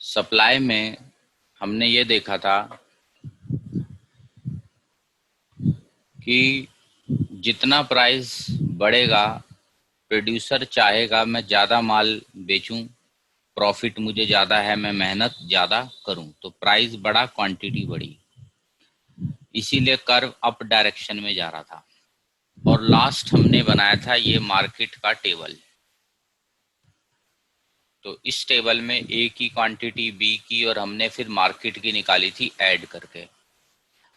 Supply में हमने ये देखा था कि जितना प्राइस बढ़ेगा प्रोड्यूसर चाहेगा मैं ज़्यादा माल बेचूं, प्रॉफिट मुझे ज़्यादा है, मैं मेहनत ज़्यादा करूं, तो प्राइस बढ़ा, क्वांटिटी बढ़ी, इसीलिए कर्व अप डायरेक्शन में जा रहा था। और लास्ट हमने बनाया था ये मार्केट का टेबल। तो इस टेबल में ए की क्वांटिटी, बी की, और हमने फिर मार्केट की निकाली थी ऐड करके।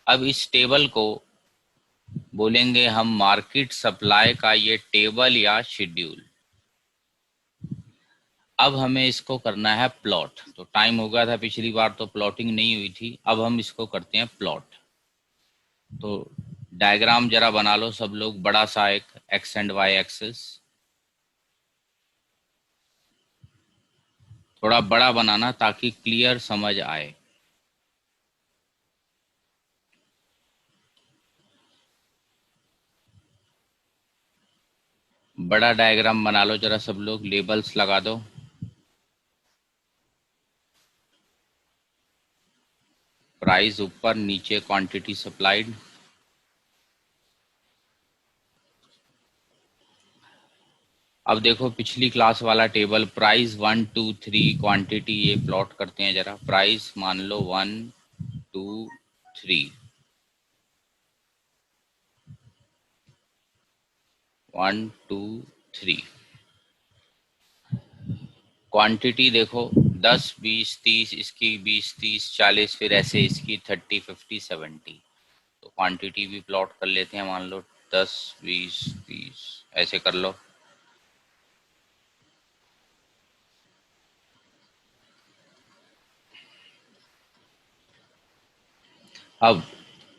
अब इस टेबल को बोलेंगे हम मार्केट सप्लाई का ये टेबल या शेड्यूल। अब हमें इसको करना है प्लॉट। तो टाइम हो गया था पिछली बार तो प्लॉटिंग नहीं हुई थी, अब हम इसको करते हैं प्लॉट। तो डायग्राम जरा बना लो सब लोग, बड़ा सा एक एक्स एंड वाई एक्सिस, थोड़ा बड़ा बनाना ताकि क्लियर समझ आए। बड़ा डायग्राम बना लो जरा सब लोग, लेबल्स लगा दो। प्राइस ऊपर, नीचे क्वांटिटी सप्लाइड। अब देखो पिछली क्लास वाला टेबल, प्राइस 1 2 3 क्वांटिटी, ये प्लॉट करते हैं जरा। प्राइस मान लो 1 2 3, 1 2 3। क्वांटिटी देखो 10 20 30, इसकी 20 30 40, फिर ऐसे इसकी 30 50 70। तो क्वांटिटी भी प्लॉट कर लेते हैं, मान लो 10 20 30 ऐसे कर लो। अब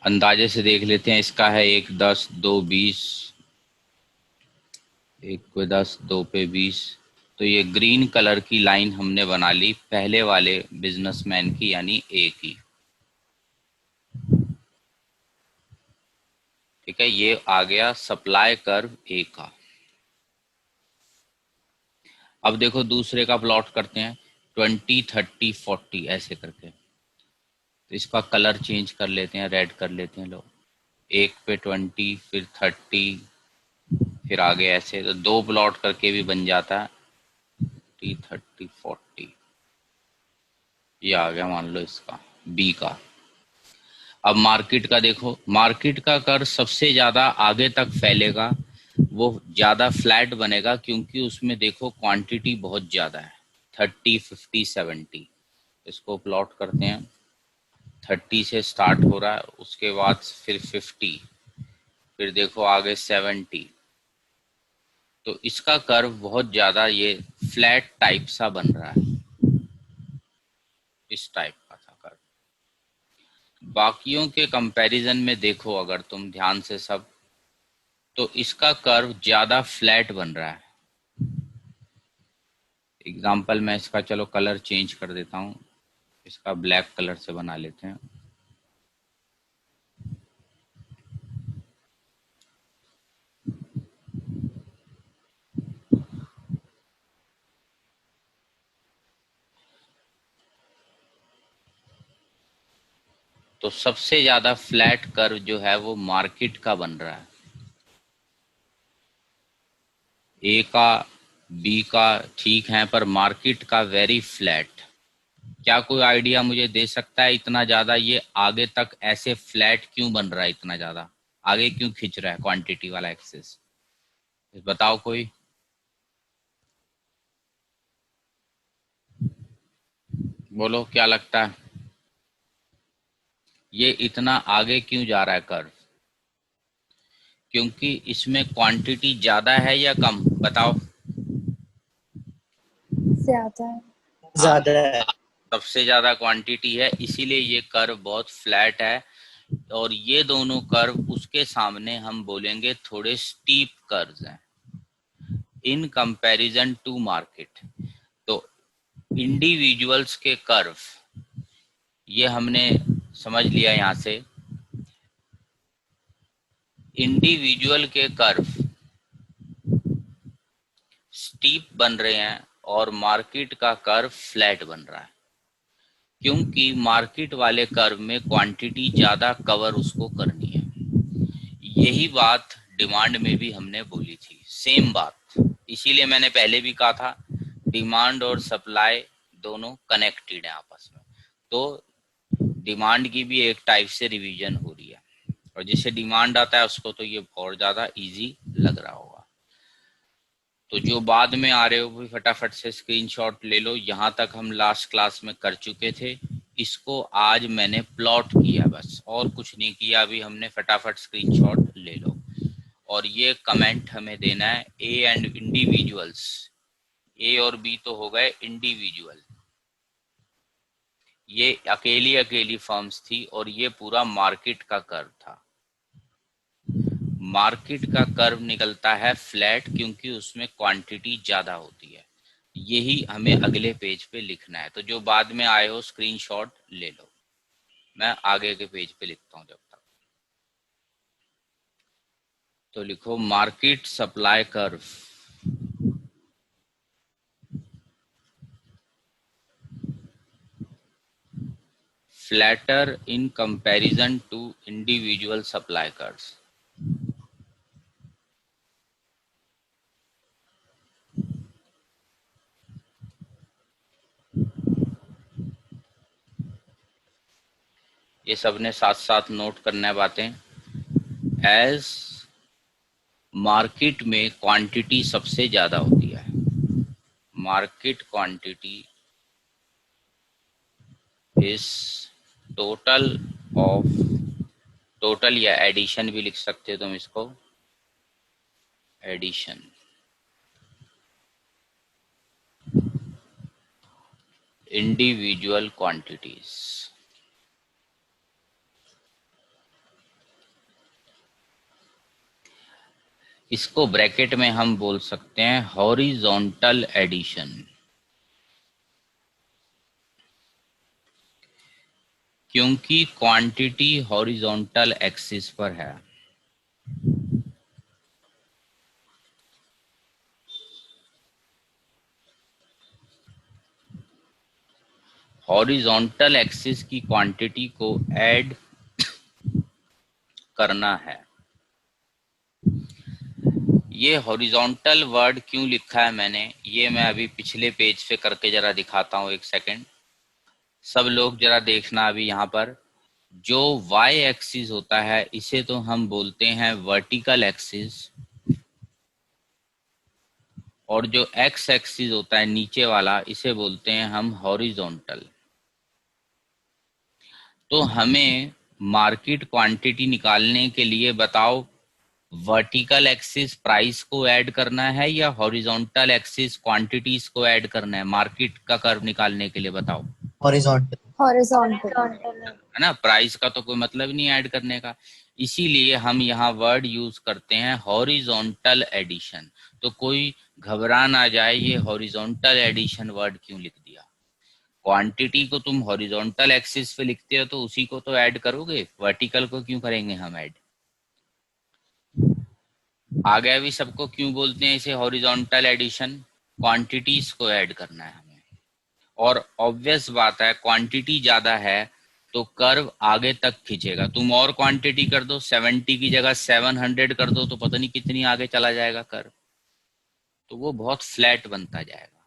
अंदाजे से देख लेते हैं, इसका है 1 10 2 20, 1 पे 10 2 पे 20। तो ये ग्रीन कलर की लाइन हमने बना ली पहले वाले बिजनेसमैन की, यानी ए की। ठीक है, ये आ गया सप्लाई कर्व ए का। अब देखो दूसरे का प्लॉट करते हैं, 20 30 40 ऐसे करके। तो इसका कलर चेंज कर लेते हैं, रेड कर लेते हैं लोग। एक पे 20, फिर 30, फिर आगे ऐसे, तो दो प्लॉट करके भी बन जाता है 30 30 40। ये आ गया मान लो इसका बी का। अब मार्केट का देखो, मार्केट का कर्व सबसे ज्यादा आगे तक फैलेगा, वो ज्यादा फ्लैट बनेगा, क्योंकि उसमें देखो क्वांटिटी बहुत ज्यादा है, 30 50 70। इसको प्लॉट करते हैं, 30 से स्टार्ट हो रहा है, उसके बाद फिर 50, फिर देखो आगे 70। तो इसका कर्व बहुत ज्यादा ये फ्लैट टाइप सा बन रहा है, इस टाइप का था कर्व। बाकियों के कंपैरिजन में देखो अगर तुम ध्यान से सब, तो इसका कर्व ज्यादा फ्लैट बन रहा है। एग्जाम्पल मैं इसका चलो कलर चेंज कर देता हूँ, इसका ब्लैक कलर से बना लेते हैं। तो सबसे ज्यादा फ्लैट कर्व जो है वो मार्केट का बन रहा है, ए का बी का ठीक है, पर मार्केट का वेरी फ्लैट। क्या कोई आइडिया मुझे दे सकता है इतना ज्यादा ये आगे तक ऐसे फ्लैट क्यों बन रहा है, इतना ज्यादा आगे क्यों खिंच रहा है क्वांटिटी वाला एक्सेस? बताओ कोई। बोलो क्या लगता है, ये इतना आगे क्यों जा रहा है कर्व? क्योंकि इसमें क्वांटिटी ज्यादा है या कम, बताओ। ज्यादा है। हाँ, ज्यादा है। सबसे ज्यादा क्वांटिटी है, इसीलिए ये कर्व बहुत फ्लैट है। और ये दोनों कर्व उसके सामने हम बोलेंगे थोड़े स्टीप कर्व्स हैं इन कंपैरिजन टू मार्केट। तो इंडिविजुअल्स के कर्व ये हमने समझ लिया, यहां से इंडिविजुअल के कर्व स्टीप बन रहे हैं और मार्केट का कर्व फ्लैट बन रहा है। क्योंकि मार्केट वाले कर्व में क्वांटिटी ज्यादा कवर उसको करनी है। यही बात डिमांड में भी हमने बोली थी, सेम बात। इसीलिए मैंने पहले भी कहा था डिमांड और सप्लाई दोनों कनेक्टेड है आपस में। तो डिमांड की भी एक टाइप से रिवीजन हो रही है, और जिसे डिमांड आता है उसको तो ये और ज्यादा इजी लग रहा होगा। तो जो बाद में आ रहे हो भी फटाफट से स्क्रीनशॉट ले लो। यहाँ तक हम लास्ट क्लास में कर चुके थे, इसको आज मैंने प्लॉट किया बस, और कुछ नहीं किया। अभी हमने फटाफट स्क्रीनशॉट ले लो, और ये कमेंट हमें देना है ए एंड इंडिविजुअल्स। ए और बी तो हो गए इंडिविजुअल, ये अकेली अकेली फर्म्स थी, और ये पूरा मार्केट का कर्व था। मार्केट का कर्व निकलता है फ्लैट, क्योंकि उसमें क्वांटिटी ज्यादा होती है। यही हमें अगले पेज पे लिखना है। तो जो बाद में आए हो स्क्रीनशॉट ले लो, मैं आगे के पेज पे लिखता हूं जब तक। तो लिखो market supply curve flatter in comparison to individual supply curves. ये सबने साथ साथ नोट करना है बातें। एज मार्केट में क्वांटिटी सबसे ज्यादा होती है, market quantity is total of, total या एडिशन भी लिख सकते हो तुम इसको, एडिशन इंडिविजुअल क्वांटिटीज। इसको ब्रैकेट में हम बोल सकते हैं हॉरिजॉन्टल एडिशन, क्योंकि क्वांटिटी हॉरिजॉन्टल एक्सिस पर है। हॉरिजॉन्टल एक्सिस की क्वांटिटी को ऐड करना है। ये हॉरिजॉन्टल वर्ड क्यों लिखा है मैंने, ये मैं अभी पिछले पेज पे करके जरा दिखाता हूँ, एक सेकेंड। सब लोग जरा देखना अभी यहाँ पर। जो y एक्सिस होता है इसे तो हम बोलते हैं वर्टिकल एक्सिस, और जो x एक्सिस होता है नीचे वाला इसे बोलते हैं हम हॉरिजॉन्टल। तो हमें मार्केट क्वांटिटी निकालने के लिए बताओ, वर्टिकल एक्सिस प्राइस को ऐड करना है या हॉरिजॉन्टल एक्सिस क्वांटिटीज को ऐड करना है मार्केट का कर्व निकालने के लिए, बताओ। हॉरिजॉन्टल, हॉरिजॉन्टल है ना, प्राइस का तो कोई मतलब नहीं ऐड करने का। इसीलिए हम यहाँ वर्ड यूज करते हैं हॉरिजॉन्टल एडिशन। तो कोई घबरा ना जाए ये हॉरिजॉन्टल एडिशन वर्ड क्यों लिख दिया। क्वांटिटी को तुम हॉरिजॉन्टल एक्सिस पे लिखते हो तो उसी को तो ऐड करोगे, वर्टिकल को क्यों करेंगे हम ऐड। आ गया भी सबको क्यों बोलते हैं इसे हॉरिजॉन्टल एडिशन, क्वांटिटीज को ऐड करना है हमें। और ऑब्वियस बात है क्वांटिटी ज्यादा है तो कर्व आगे तक खींचेगा। तुम और क्वांटिटी कर दो, 70 की जगह 700 कर दो, तो पता नहीं कितनी आगे चला जाएगा कर्व, तो वो बहुत फ्लैट बनता जाएगा।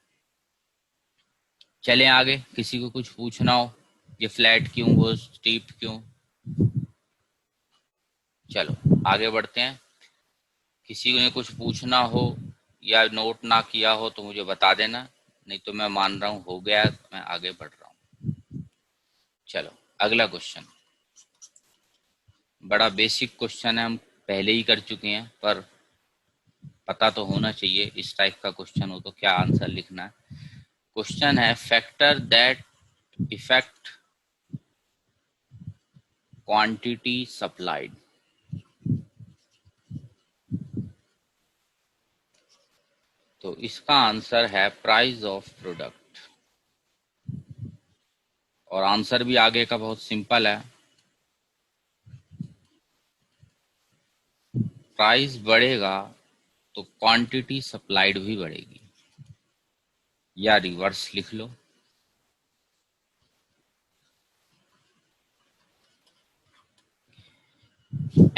चले आगे, किसी को कुछ पूछना हो, ये फ्लैट क्यों, वो स्टीप क्यों। चलो आगे बढ़ते हैं। किसी ने कुछ पूछना हो या नोट ना किया हो तो मुझे बता देना, नहीं तो मैं मान रहा हूँ हो गया, मैं आगे बढ़ रहा हूँ। चलो अगला क्वेश्चन, बड़ा बेसिक क्वेश्चन है, हम पहले ही कर चुके हैं, पर पता तो होना चाहिए इस टाइप का क्वेश्चन हो तो क्या आंसर लिखना है। क्वेश्चन है factor that effect quantity supplied. तो इसका आंसर है प्राइस ऑफ प्रोडक्ट, और आंसर भी आगे का बहुत सिंपल है। प्राइस बढ़ेगा तो क्वांटिटी सप्लाइड भी बढ़ेगी, या रिवर्स लिख लो।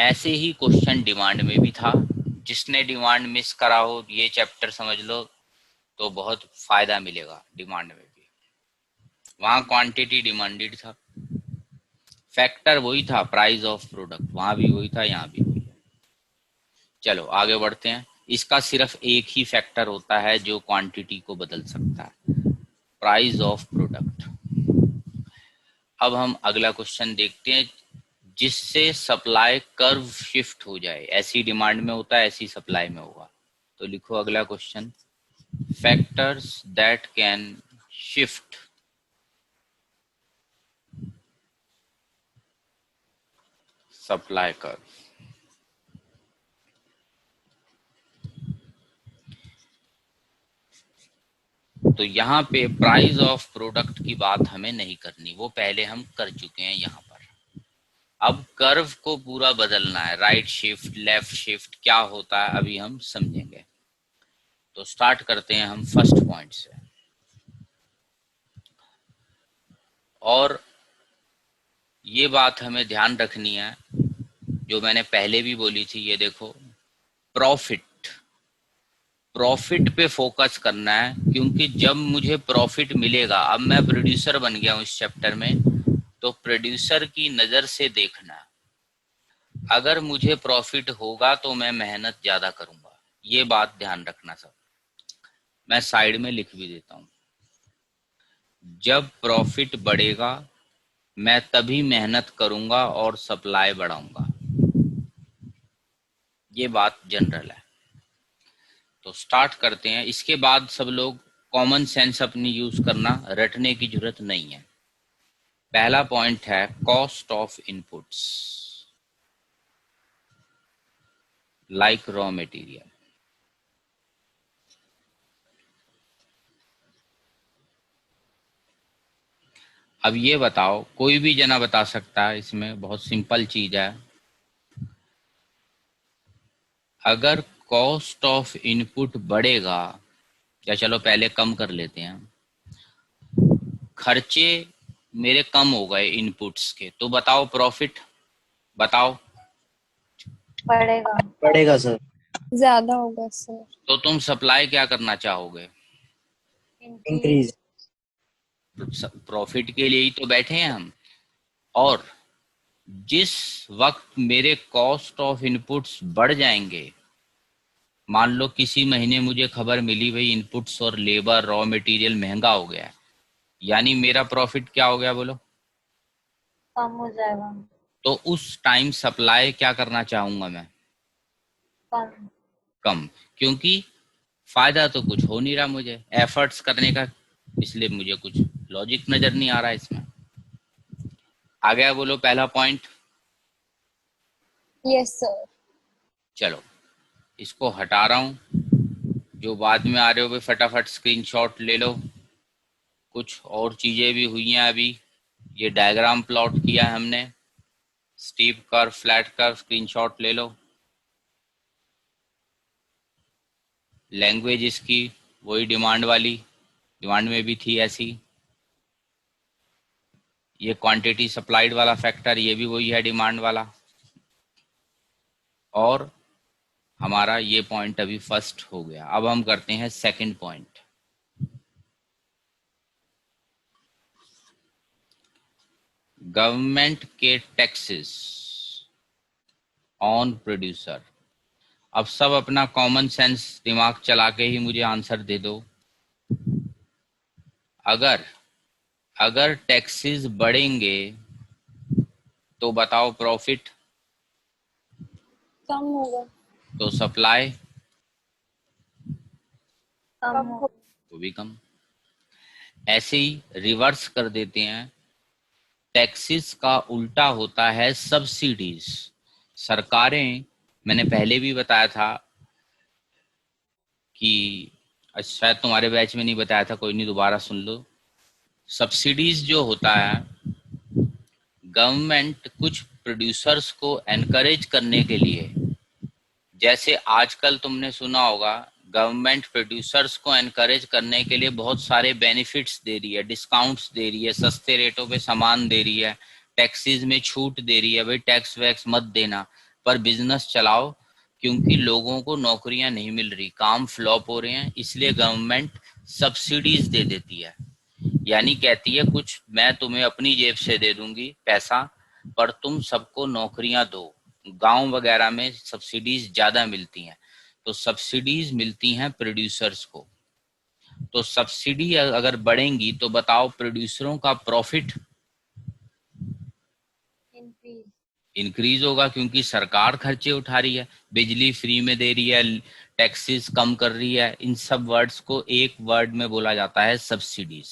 ऐसे ही क्वेश्चन डिमांड में भी था। जिसने डिमांड मिस करा हो ये चैप्टर समझ लो तो बहुत फायदा मिलेगा डिमांड में भी। वहां क्वांटिटी डिमांडेड था, फैक्टर वही था प्राइस ऑफ प्रोडक्ट, वहां भी वही था यहाँ भी वही है। चलो आगे बढ़ते हैं। इसका सिर्फ एक ही फैक्टर होता है जो क्वांटिटी को बदल सकता है, प्राइस ऑफ प्रोडक्ट। अब हम अगला क्वेश्चन देखते हैं जिससे सप्लाई कर्व शिफ्ट हो जाए। ऐसी डिमांड में होता है, ऐसी सप्लाई में होगा। तो लिखो अगला question, factors that can shift supply curve. तो यहाँ पे प्राइस ऑफ प्रोडक्ट की बात हमें नहीं करनी, वो पहले हम कर चुके हैं यहाँ पर। अब कर्व को पूरा बदलना है, राइट शिफ्ट लेफ्ट शिफ्ट क्या होता है अभी हम समझेंगे। तो स्टार्ट करते हैं हम फर्स्ट पॉइंट से। और ये बात हमें ध्यान रखनी है जो मैंने पहले भी बोली थी, ये देखो, प्रॉफिट, प्रॉफिट पे फोकस करना है। क्योंकि जब मुझे प्रॉफिट मिलेगा, अब मैं प्रोड्यूसर बन गया हूँ इस चैप्टर में, तो प्रोड्यूसर की नजर से देखना, अगर मुझे प्रॉफिट होगा तो मैं मेहनत ज्यादा करूंगा। ये बात ध्यान रखना सब। मैं साइड में लिख भी देता हूँ, जब प्रॉफिट बढ़ेगा मैं तभी मेहनत करूंगा और सप्लाई बढ़ाऊंगा। ये बात जनरल है। तो स्टार्ट करते हैं। इसके बाद सब लोग कॉमन सेंस अपनी यूज करना, रटने की जरूरत नहीं है। पहला पॉइंट है cost of inputs like raw material. अब ये बताओ, कोई भी जना बता सकता है, इसमें बहुत सिंपल चीज है। अगर कॉस्ट ऑफ इनपुट बढ़ेगा, या चलो पहले कम कर लेते हैं, खर्चे मेरे कम हो गए इनपुट्स के, तो बताओ प्रॉफिट, बताओ। बढ़ेगा। बढ़ेगा सर। ज्यादा होगा सर। तो तुम सप्लाई क्या करना चाहोगे? इंक्रीज। प्रॉफिट के लिए ही तो बैठे हैं हम। और जिस वक्त मेरे कॉस्ट ऑफ इनपुट्स बढ़ जाएंगे, मान लो किसी महीने मुझे खबर मिली भाई इनपुट्स और लेबर रॉ मटेरियल महंगा हो गया है, यानी मेरा प्रॉफिट क्या हो गया बोलो? कम हो जाएगा। तो उस टाइम सप्लाई क्या करना चाहूंगा मैं? कम। कम। क्योंकि फायदा तो कुछ हो नहीं रहा मुझे एफर्ट्स करने का, इसलिए मुझे कुछ लॉजिक नजर नहीं आ रहा इसमें। आ गया बोलो पहला पॉइंट? Yes sir. चलो इसको हटा रहा हूं। जो बाद में आ रहे हो भाई फटाफट स्क्रीनशॉट ले लो। कुछ और चीजें भी हुई हैं अभी। ये डायग्राम प्लॉट किया है हमने, steep curve flat curve, screenshot ले लो। लैंग्वेज इसकी वही डिमांड वाली, डिमांड में भी थी ऐसी। ये क्वांटिटी सप्लाइड वाला फैक्टर, ये भी वही है डिमांड वाला। और हमारा ये पॉइंट अभी फर्स्ट हो गया। अब हम करते हैं सेकंड पॉइंट। गवर्नमेंट के टैक्सेस ऑन प्रोड्यूसर। अब सब अपना कॉमन सेंस दिमाग चला के ही मुझे आंसर दे दो। अगर अगर टैक्सेस बढ़ेंगे तो बताओ प्रॉफिट, कम होगा। तो सप्लाई कम होगा। तो भी कम। ऐसे ही रिवर्स कर देते हैं, टैक्सेस का उल्टा होता है सब्सिडीज। सरकारें, मैंने पहले भी बताया था कि शायद तुम्हारे बैच में नहीं बताया था, कोई नहीं दोबारा सुन लो। सब्सिडीज जो होता है, गवर्नमेंट कुछ प्रोड्यूसर्स को एनकरेज करने के लिए, जैसे आजकल तुमने सुना होगा गवर्नमेंट प्रोड्यूसर्स को एनकरेज करने के लिए बहुत सारे बेनिफिट्स दे रही है, डिस्काउंट्स दे रही है, सस्ते रेटों पे सामान दे रही है, टैक्सेस में छूट दे रही है, भाई टैक्स वैक्स मत देना। पर बिजनेस चलाओ, क्योंकि लोगों को नौकरियां नहीं मिल रही, काम फ्लॉप हो रहे हैं, इसलिए गवर्नमेंट सब्सिडीज दे देती है। यानी कहती है कुछ मैं तुम्हें अपनी जेब से दे दूंगी पैसा, पर तुम सबको नौकरियां दो। गांव वगैरह में सब्सिडीज ज्यादा मिलती हैं, तो सब्सिडीज मिलती हैं प्रोड्यूसर्स को। तो सब्सिडी अगर बढ़ेंगी तो बताओ प्रोड्यूसरों का प्रॉफिट इंक्रीज। इंक्रीज होगा, क्योंकि सरकार खर्चे उठा रही है, बिजली फ्री में दे रही है, टैक्सेस कम कर रही है। इन सब वर्ड्स को एक वर्ड में बोला जाता है सब्सिडीज।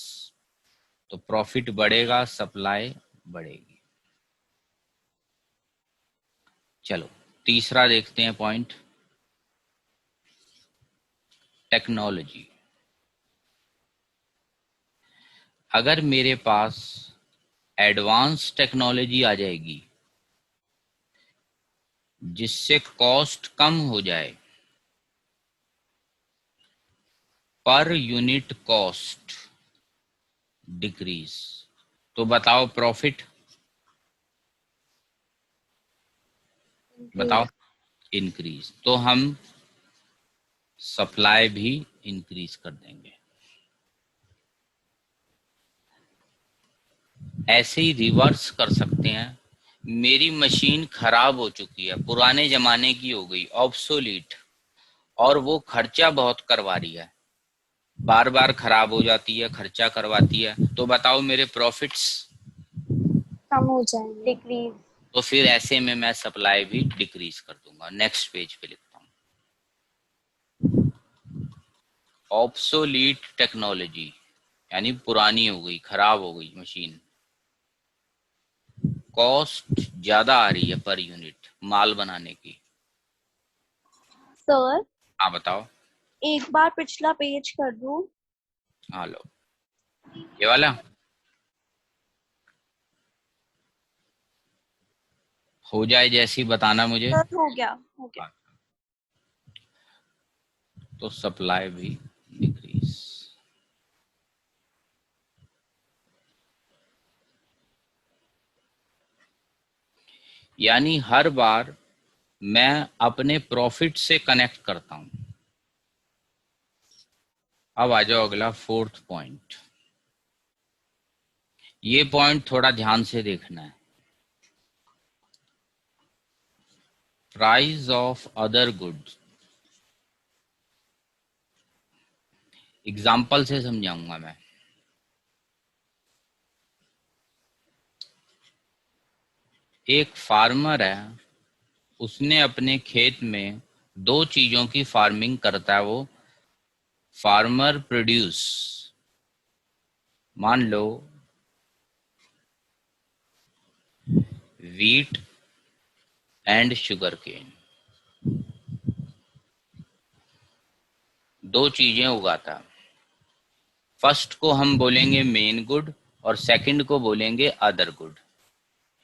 तो प्रॉफिट बढ़ेगा, सप्लाई बढ़ेगी। चलो तीसरा देखते हैं पॉइंट, टेक्नोलॉजी। अगर मेरे पास एडवांस टेक्नोलॉजी आ जाएगी जिससे कॉस्ट कम हो जाए, पर यूनिट कॉस्ट डिक्रीज, तो बताओ प्रॉफिट, बताओ इंक्रीज। तो हम सप्लाई भी इंक्रीज कर देंगे। ऐसे ही रिवर्स कर सकते हैं, मेरी मशीन खराब हो चुकी है, पुराने जमाने की हो गई, ऑब्सोलीट, और वो खर्चा बहुत करवा रही है, बार बार खराब हो जाती है, खर्चा करवाती है, तो बताओ मेरे प्रॉफिट्स कम हो जाएंगे, डिक्रीज। तो फिर ऐसे में मैं सप्लाई भी डिक्रीज कर दूंगा। नेक्स्ट पेज पे लिखता हूं, ऑब्सोलीट टेक्नोलॉजी, यानी पुरानी हो गई, खराब हो गई मशीन, कॉस्ट ज्यादा आ रही है पर यूनिट माल बनाने की। सर हाँ बताओ। एक बार पिछला पेज कर दूं? हाँ लो, ये वाला हो जाए जैसी बताना मुझे। सर हो गया, हो गया। तो सप्लाई भी डिक्रीज। यानी हर बार मैं अपने प्रॉफिट से कनेक्ट करता हूं। अब आ जाओ अगला फोर्थ पॉइंट। ये पॉइंट थोड़ा ध्यान से देखना है, price of other goods. Example से समझाऊंगा मैं। एक फार्मर है, उसने अपने खेत में दो चीजों की फार्मिंग करता है, वो फार्मर प्रोड्यूस, मान लो वीट एंड शुगर केन, दो चीजें उगाता। फर्स्ट को हम बोलेंगे मेन गुड और सेकंड को बोलेंगे अदर गुड।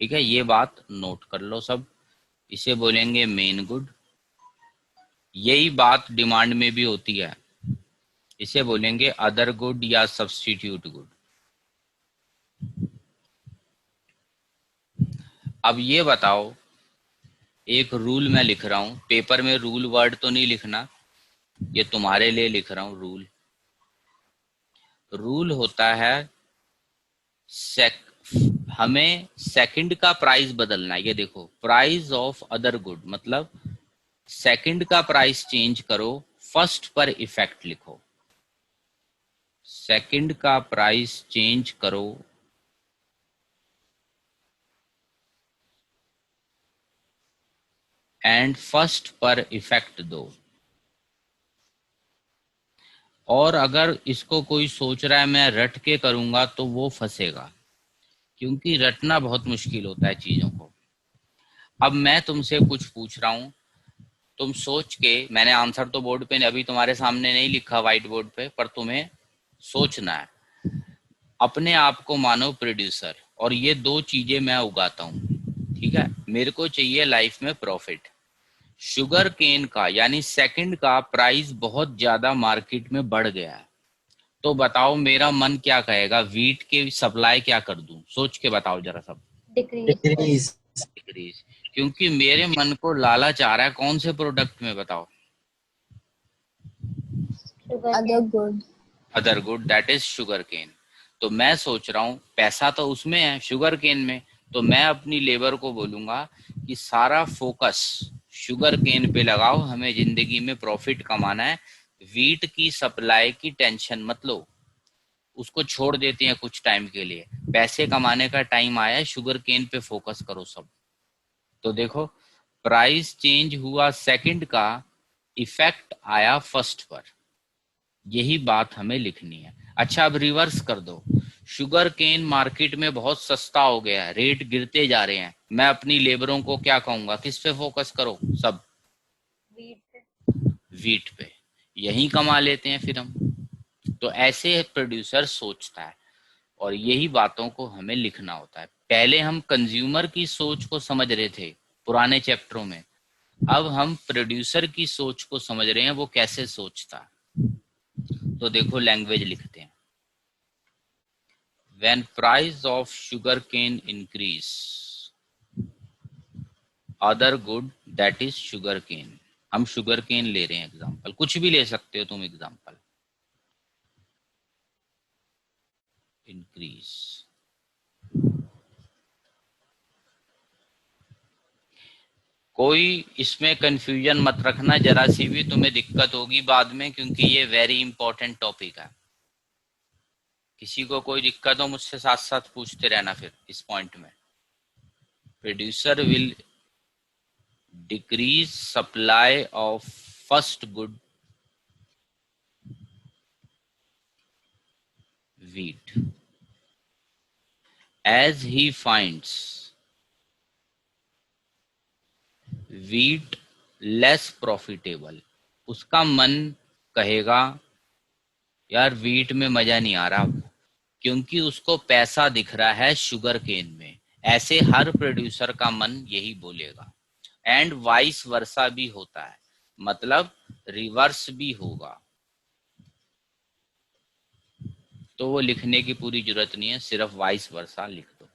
ठीक है, ये बात नोट कर लो सब। इसे बोलेंगे मेन गुड, यही बात डिमांड में भी होती है, इसे बोलेंगे अदर गुड या सब्स्टिट्यूट गुड। अब ये बताओ, एक रूल मैं लिख रहा हूं, पेपर में रूल वर्ड तो नहीं लिखना, ये तुम्हारे लिए लिख रहा हूं। रूल होता है हमें सेकंड का प्राइस बदलना है। ये देखो, प्राइस ऑफ अदर गुड मतलब सेकंड का प्राइस चेंज करो, फर्स्ट पर इफेक्ट लिखो। सेकंड का प्राइस चेंज करो एंड फर्स्ट पर इफेक्ट दो। और अगर इसको कोई सोच रहा है मैं रट के करूंगा तो वो फंसेगा, क्योंकि रटना बहुत मुश्किल होता है चीजों को। अब मैं तुमसे कुछ पूछ रहा हूं, तुम सोच के, मैंने आंसर तो बोर्ड पे अभी तुम्हारे सामने नहीं लिखा व्हाइट बोर्ड पे, पर तुम्हें सोचना है। अपने आप को मानो प्रोड्यूसर, और ये दो चीजें मैं उगाता हूँ, ठीक है, मेरे को चाहिए लाइफ में प्रॉफिट। शुगर केन का यानी सेकंड का प्राइस बहुत ज्यादा मार्केट में बढ़ गया है, तो बताओ मेरा मन क्या कहेगा, वीट की सप्लाई क्या कर दूं? सोच के बताओ जरा सब। डिक्रीज। डिक्रीज। डिक्रीज, क्योंकि मेरे मन को लालच आ रहा है कौन से प्रोडक्ट में, बताओ। Other good. Other good, that is sugar cane. तो मैं सोच रहा हूँ पैसा तो उसमें है, शुगर केन में, तो मैं अपनी लेबर को बोलूंगा कि सारा फोकस शुगर केन पे लगाओ, हमें जिंदगी में प्रॉफिट कमाना है, वीट की सप्लाई की टेंशन मत लो, उसको छोड़ देते हैं कुछ टाइम के लिए, पैसे कमाने का टाइम आया है, शुगर केन पे फोकस करो सब। तो देखो प्राइस चेंज हुआ सेकंड का, इफेक्ट आया फर्स्ट पर, यही बात हमें लिखनी है। अच्छा अब रिवर्स कर दो, शुगर केन मार्केट में बहुत सस्ता हो गया है, रेट गिरते जा रहे हैं, मैं अपनी लेबरों को क्या कहूंगा, किस पे फोकस करो सब, वीट पे, यही कमा लेते हैं फिर हम। तो ऐसे प्रोड्यूसर सोचता है और यही बातों को हमें लिखना होता है। पहले हम कंज्यूमर की सोच को समझ रहे थे पुराने चैप्टरों में, अब हम प्रोड्यूसर की सोच को समझ रहे हैं, वो कैसे सोचता है। तो देखो लैंग्वेज लिखते हैं, when price of sugarcane increase, other good that is sugarcane, हम sugarcane ले रहे हैं एग्जांपल, कुछ भी ले सकते हो तुम एग्जांपल, increase, कोई इसमें कंफ्यूजन मत रखना, जरा सी भी तुम्हें दिक्कत होगी बाद में, क्योंकि ये वेरी इंपॉर्टेंट टॉपिक है। किसी को कोई दिक्कत हो मुझसे साथ साथ पूछते रहना फिर इस पॉइंट में। Producer will decrease supply of first good wheat as he finds wheat less profitable, उसका मन कहेगा यार वीट में मजा नहीं आ रहा, क्योंकि उसको पैसा दिख रहा है शुगर केन में। ऐसे हर प्रोड्यूसर का मन यही बोलेगा, एंड वाइस वर्सा भी होता है, मतलब रिवर्स भी होगा। तो वो लिखने की पूरी जरूरत नहीं है, सिर्फ वाइस वर्सा लिख दो।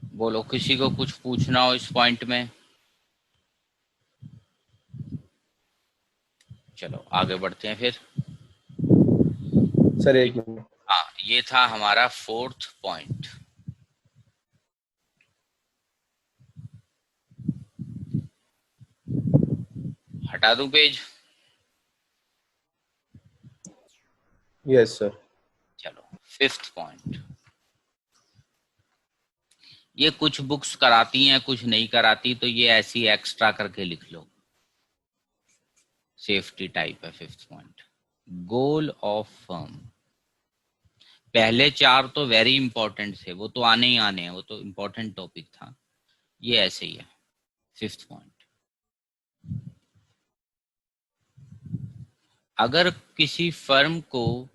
बोलो किसी को कुछ पूछना हो इस पॉइंट में। चलो आगे बढ़ते हैं फिर। सर एक मिनट। हाँ ये था हमारा फोर्थ पॉइंट। हटा दूं पेज? Yes sir. चलो फिफ्थ पॉइंट, ये कुछ बुक्स कराती हैं कुछ नहीं कराती, तो ये ऐसी एक्स्ट्रा करके लिख लो, सेफ्टी टाइप है। Fifth point, goal of firm. पहले चार तो वेरी इंपॉर्टेंट थे, वो तो आने ही आने हैं, वो तो इंपॉर्टेंट टॉपिक था, ये ऐसे ही है। फिफ्थ पॉइंट, अगर किसी फर्म को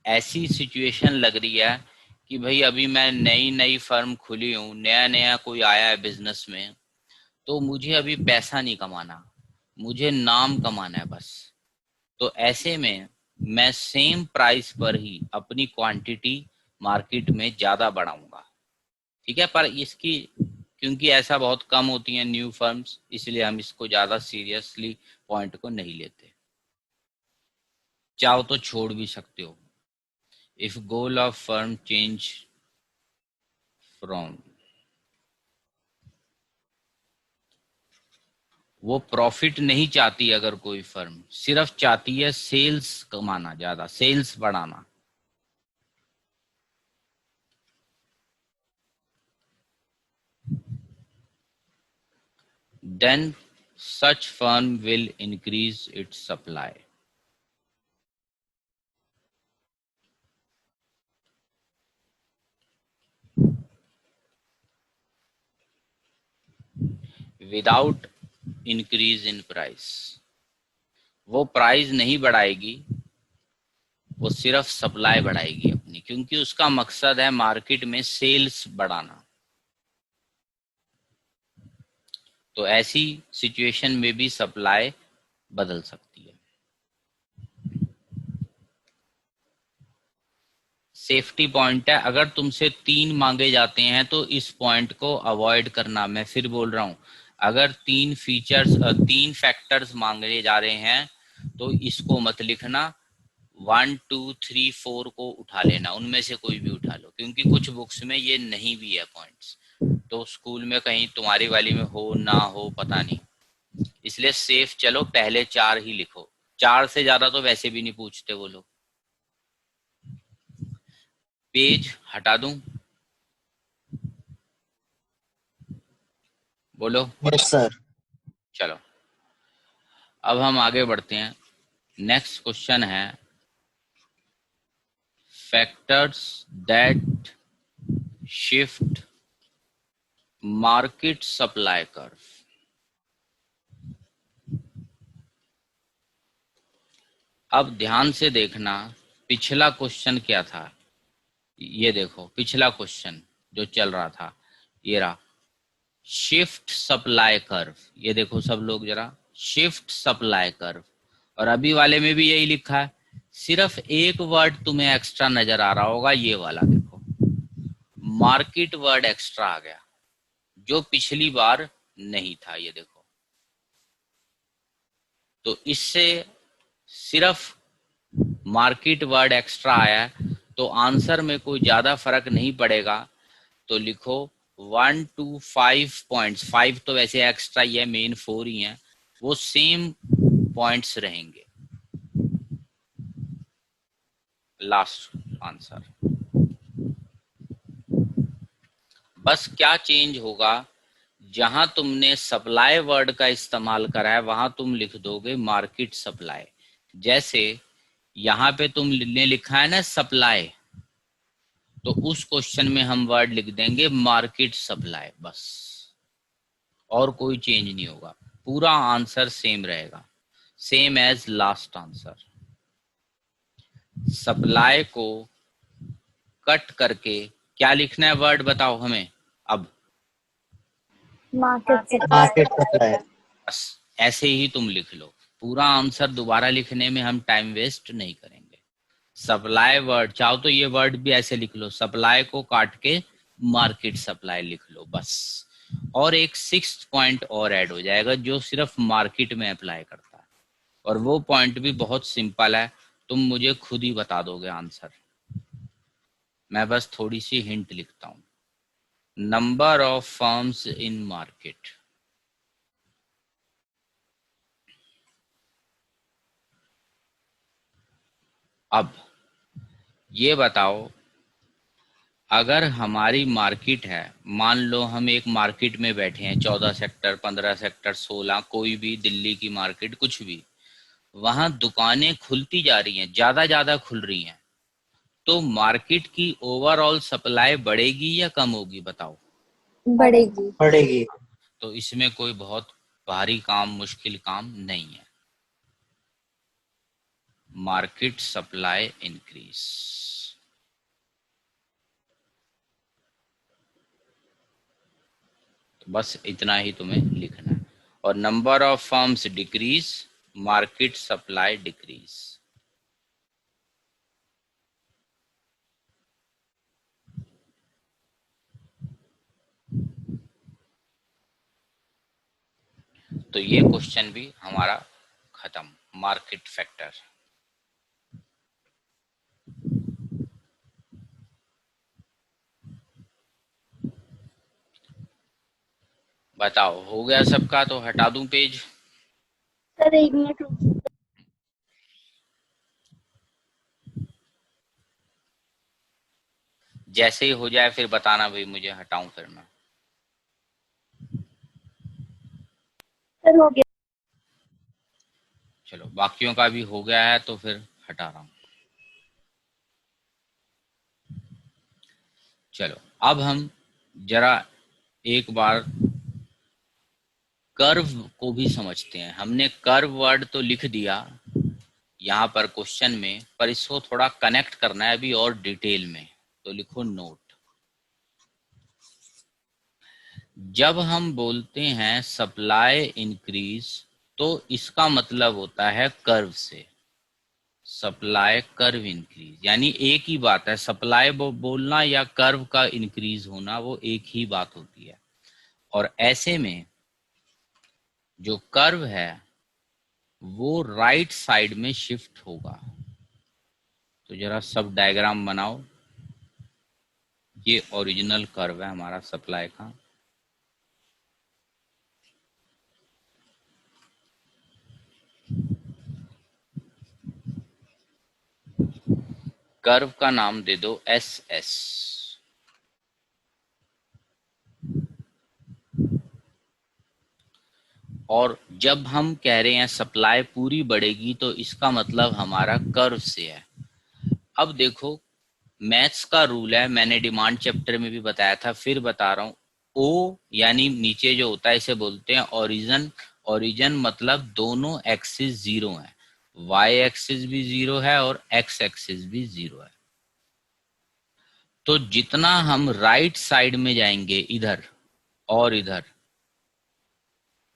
ऐसी सिचुएशन लग रही है कि भाई अभी मैं नई नई फर्म खुली हूँ, नया नया कोई आया है बिजनेस में, तो मुझे अभी पैसा नहीं कमाना, मुझे नाम कमाना है बस, तो ऐसे में मैं सेम प्राइस पर ही अपनी क्वांटिटी मार्केट में ज्यादा बढ़ाऊंगा। ठीक है, पर इसकी क्योंकि ऐसा बहुत कम होती हैं न्यू फर्म्स, इसलिए हम इसको ज्यादा सीरियसली पॉइंट को नहीं लेते, चाहो तो छोड़ भी सकते हो। If goal of firm change from, वो प्रॉफिट नहीं चाहती, अगर कोई फर्म सिर्फ चाहती है सेल्स कमाना, ज्यादा सेल्स बढ़ाना, then such firm will increase its supply. Without increase in price, वो प्राइस नहीं बढ़ाएगी, वो सिर्फ सप्लाई बढ़ाएगी अपनी, क्योंकि उसका मकसद है मार्केट में सेल्स बढ़ाना। तो ऐसी सिचुएशन में भी सप्लाई बदल सकती है। सेफ्टी पॉइंट है। अगर तुमसे 3 मांगे जाते हैं तो इस पॉइंट को अवॉइड करना। मैं फिर बोल रहा हूँ, अगर 3 फैक्टर्स मांगे जा रहे हैं तो इसको मत लिखना, 1 2 3 4 को उठा लेना, उनमें से कोई भी उठा लो, क्योंकि कुछ बुक्स में ये नहीं भी है पॉइंट्स, तो स्कूल में कहीं तुम्हारी वाली में हो ना हो पता नहीं, इसलिए सेफ चलो, पहले 4 ही लिखो। 4 से ज्यादा तो वैसे भी नहीं पूछते वो लोग। पेज हटा दूं? बोलो। Yes, sir. चलो अब हम आगे बढ़ते हैं। नेक्स्ट क्वेश्चन है factors that shift market supply curve. अब ध्यान से देखना, पिछला क्वेश्चन क्या था, ये देखो पिछला क्वेश्चन जो चल रहा था, ये रहा शिफ्ट सप्लाई कर्व। ये देखो सब लोग जरा, शिफ्ट सप्लाई कर्व, और अभी वाले में भी यही लिखा है, सिर्फ एक वर्ड तुम्हें एक्स्ट्रा नजर आ रहा होगा, ये वाला देखो, मार्केट वर्ड एक्स्ट्रा आ गया, जो पिछली बार नहीं था। ये देखो, तो इससे सिर्फ मार्केट वर्ड एक्स्ट्रा आया, तो आंसर में कोई ज्यादा फर्क नहीं पड़ेगा। तो लिखो 1 2 5 पॉइंट्स, 5 तो वैसे एक्स्ट्रा ही है, मेन 4 ही है, वो सेम पॉइंट्स रहेंगे। Last answer. बस क्या चेंज होगा, जहां तुमने सप्लाई वर्ड का इस्तेमाल करा है वहां तुम लिख दोगे मार्केट सप्लाई। जैसे यहाँ पे तुमने लिखा है ना सप्लाई, तो उस क्वेश्चन में हम वर्ड लिख देंगे मार्केट सप्लाई, बस, और कोई चेंज नहीं होगा, पूरा आंसर सेम रहेगा, same as last answer. Supply को कट करके क्या लिखना है वर्ड बताओ हमें अब। Market Market supply. बस ऐसे ही तुम लिख लो, पूरा आंसर दोबारा लिखने में हम टाइम वेस्ट नहीं करेंगे। सप्लाई वर्ड चाहो तो ये वर्ड भी ऐसे लिख लो, सप्लाई को काट के मार्केट सप्लाई लिख लो बस। और एक 6th पॉइंट और ऐड हो जाएगा जो सिर्फ मार्केट में अप्लाई करता है, और वो पॉइंट भी बहुत सिंपल है, तुम मुझे खुद ही बता दोगे आंसर, मैं बस थोड़ी सी हिंट लिखता हूं। Number of firms in market. अब ये बताओ, अगर हमारी मार्केट है, मान लो हम एक मार्केट में बैठे हैं, 14 सेक्टर 15 सेक्टर 16, कोई भी दिल्ली की मार्केट कुछ भी, वहां दुकानें खुलती जा रही हैं, ज्यादा खुल रही हैं, तो मार्केट की ओवरऑल सप्लाई बढ़ेगी या कम होगी बताओ। बढ़ेगी। बढ़ेगी। तो इसमें कोई बहुत भारी काम मुश्किल काम नहीं है, मार्केट सप्लाई इंक्रीज। तो बस इतना ही तुम्हें लिखना है, और number of firms decrease, market supply decrease. तो ये क्वेश्चन भी हमारा खत्म, मार्केट फैक्टर। बताओ हो गया सबका, तो हटा दूं पेज? सर 1 मिनट रुकिए। जैसे ही हो जाए फिर बताना भाई मुझे, हटाऊं फिर मैं। सर हो गया। चलो बाकियों का भी हो गया है तो फिर हटा रहा हूं। चलो अब हम जरा एक बार कर्व को भी समझते हैं। हमने कर्व वर्ड तो लिख दिया यहाँ पर क्वेश्चन में, पर इसको थोड़ा कनेक्ट करना है अभी और डिटेल में, तो लिखो नोट। जब हम बोलते हैं सप्लाई इंक्रीज, तो इसका मतलब होता है कर्व से, सप्लाई कर्व इंक्रीज, यानी एक ही बात है, सप्लाई बोलना या कर्व का इंक्रीज होना वो एक ही बात होती है। और ऐसे में जो कर्व है वो राइट साइड में शिफ्ट होगा। तो जरा सब डायग्राम बनाओ। ये ओरिजिनल कर्व है हमारा सप्लाई का, कर्व का नाम दे दो एस एस। और जब हम कह रहे हैं सप्लाई पूरी बढ़ेगी तो इसका मतलब हमारा कर्व से है। अब देखो मैथ्स का रूल है, मैंने डिमांड चैप्टर में भी बताया था, फिर बता रहा हूं। ओ यानी नीचे जो होता है इसे बोलते हैं ओरिजन। ओरिजन मतलब दोनों एक्सिस जीरो हैं, वाई एक्सिस भी जीरो है और एक्स एक्सिस भी जीरो है। तो जितना हम राइट साइड में जाएंगे इधर और इधर,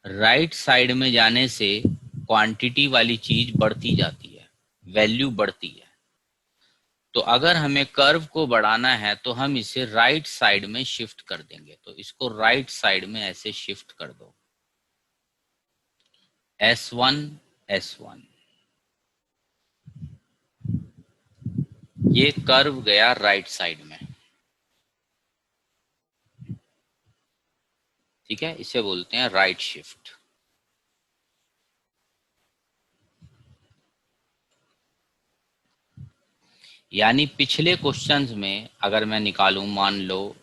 राइट साइड में जाने से क्वांटिटी वाली चीज बढ़ती जाती है, वैल्यू बढ़ती है। तो अगर हमें कर्व को बढ़ाना है तो हम इसे राइट साइड में शिफ्ट कर देंगे। तो इसको राइट साइड में ऐसे शिफ्ट कर दो, S1 S1। ये कर्व गया राइट साइड में, ठीक है, इसे बोलते हैं राइट शिफ्ट। यानी पिछले क्वेश्चंस में अगर मैं निकालूं, मान लो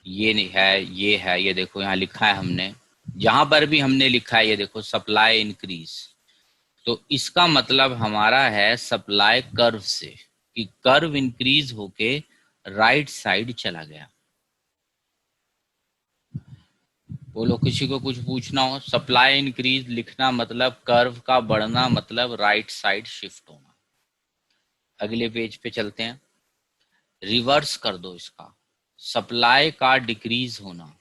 ये है, ये देखो यहाँ लिखा है हमने, जहां पर भी हमने लिखा है ये देखो सप्लाई इंक्रीज, तो इसका मतलब हमारा है सप्लाई कर्व से, कि कर्व इंक्रीज होके राइट साइड चला गया। बोलो किसी को कुछ पूछना हो, सप्लाई इंक्रीज लिखना मतलब कर्व का बढ़ना मतलब राइट साइड शिफ्ट होना। अगले पेज पे चलते हैं, रिवर्स कर दो इसका, सप्लाई का डिक्रीज होना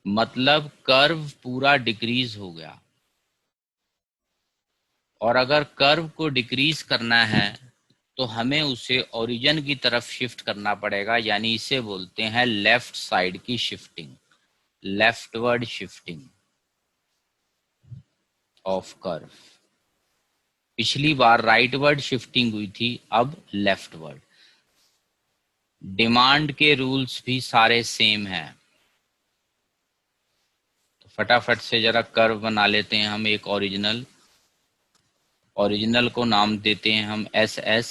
मतलब कर्व पूरा डिक्रीज हो गया। और अगर कर्व को डिक्रीज करना है तो हमें उसे ओरिजिन की तरफ शिफ्ट करना पड़ेगा, यानी इसे बोलते हैं लेफ्ट साइड की shifting, leftward shifting of curve. पिछली बार राइटवर्ड शिफ्टिंग हुई थी, अब लेफ्टवर्ड। डिमांड के रूल्स भी सारे सेम हैं। तो फटाफट से जरा कर्व बना लेते हैं हम एक ओरिजिनल। ओरिजिनल को नाम देते हैं हम एस एस,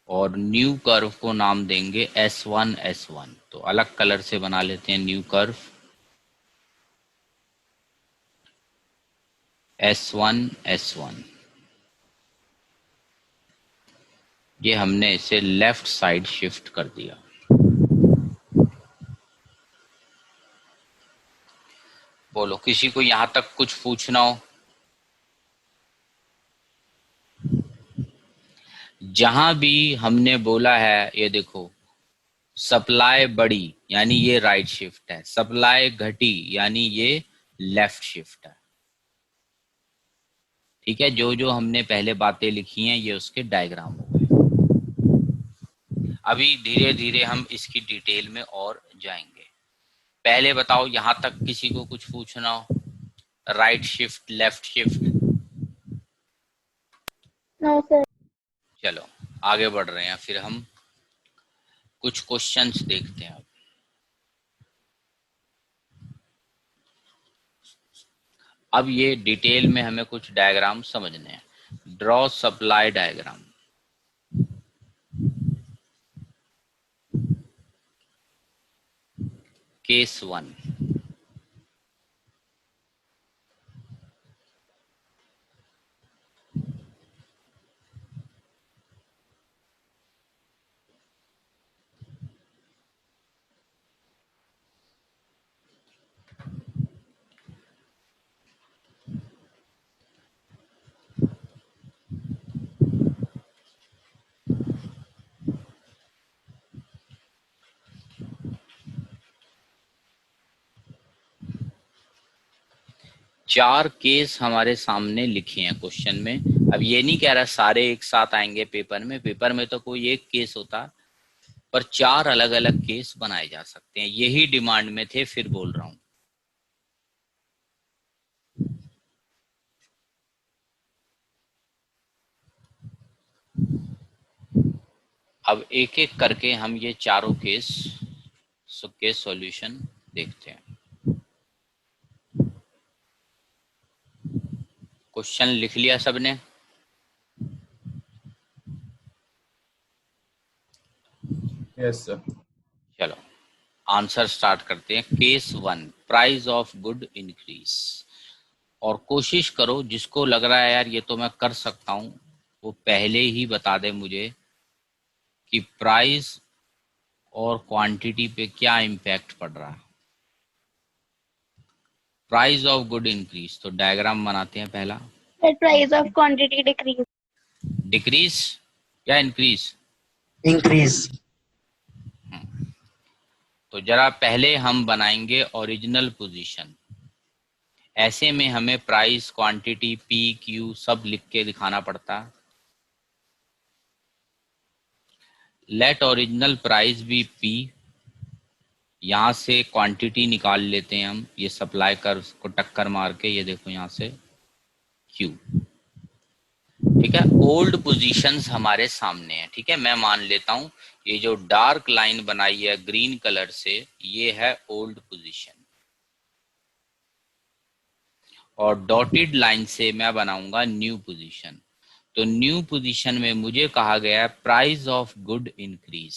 और न्यू कर्व को नाम देंगे S1 S1। तो अलग कलर से बना लेते हैं न्यू कर्व S1 S1। ये हमने इसे लेफ्ट साइड शिफ्ट कर दिया। बोलो किसी को यहां तक कुछ पूछना हो। जहां भी हमने बोला है ये देखो, सप्लाई बढ़ी यानी ये राइट शिफ्ट है, सप्लाई घटी यानी ये लेफ्ट शिफ्ट है। ठीक है, जो जो हमने पहले बातें लिखी हैं ये उसके डायग्राम हो गए। अभी धीरे धीरे हम इसकी डिटेल में और जाएंगे। पहले बताओ यहां तक किसी को कुछ पूछना हो, right shift left shift. No sir. चलो आगे बढ़ रहे हैं, फिर हम कुछ क्वेश्चंस देखते हैं। अब ये डिटेल में हमें कुछ डायग्राम समझने हैं। Draw supply diagram. Case 1, 4 case हमारे सामने लिखे हैं क्वेश्चन में। अब ये नहीं कह रहा सारे एक साथ आएंगे पेपर में, पेपर में तो कोई एक केस होता, पर 4 अलग अलग केस बनाए जा सकते हैं। यही डिमांड में थे, फिर बोल रहा हूं। अब एक एक करके हम ये चारों केस के सॉल्यूशन देखते हैं। क्वेश्चन लिख लिया सबने? Yes sir. चलो आंसर स्टार्ट करते हैं। Case 1, price of good increase. और कोशिश करो, जिसको लग रहा है यार ये तो मैं कर सकता हूं, वो पहले ही बता दे मुझे कि प्राइस और क्वांटिटी पे क्या इम्पैक्ट पड़ रहा है। प्राइस ऑफ गुड इंक्रीज, तो डायग्राम बनाते हैं पहला। The price of quantity decrease. Decrease या इंक्रीज? Increase. तो जरा पहले हम बनाएंगे ओरिजिनल पोजीशन। ऐसे में हमें प्राइस, क्वांटिटी, पी क्यू सब लिख के दिखाना पड़ता। Let original price be P. यहां से क्वांटिटी निकाल लेते हैं हम, ये सप्लाई कर्व को टक्कर मार के, ये देखो यहां से क्यू। ठीक है, ओल्ड पोजीशंस हमारे सामने है। ठीक है, मैं मान लेता हूं ये जो डार्क लाइन बनाई है ग्रीन कलर से, ये है ओल्ड पोजीशन, और डॉटेड लाइन से मैं बनाऊंगा न्यू पोजीशन। तो न्यू पोजीशन में मुझे कहा गया है प्राइस ऑफ गुड इंक्रीज,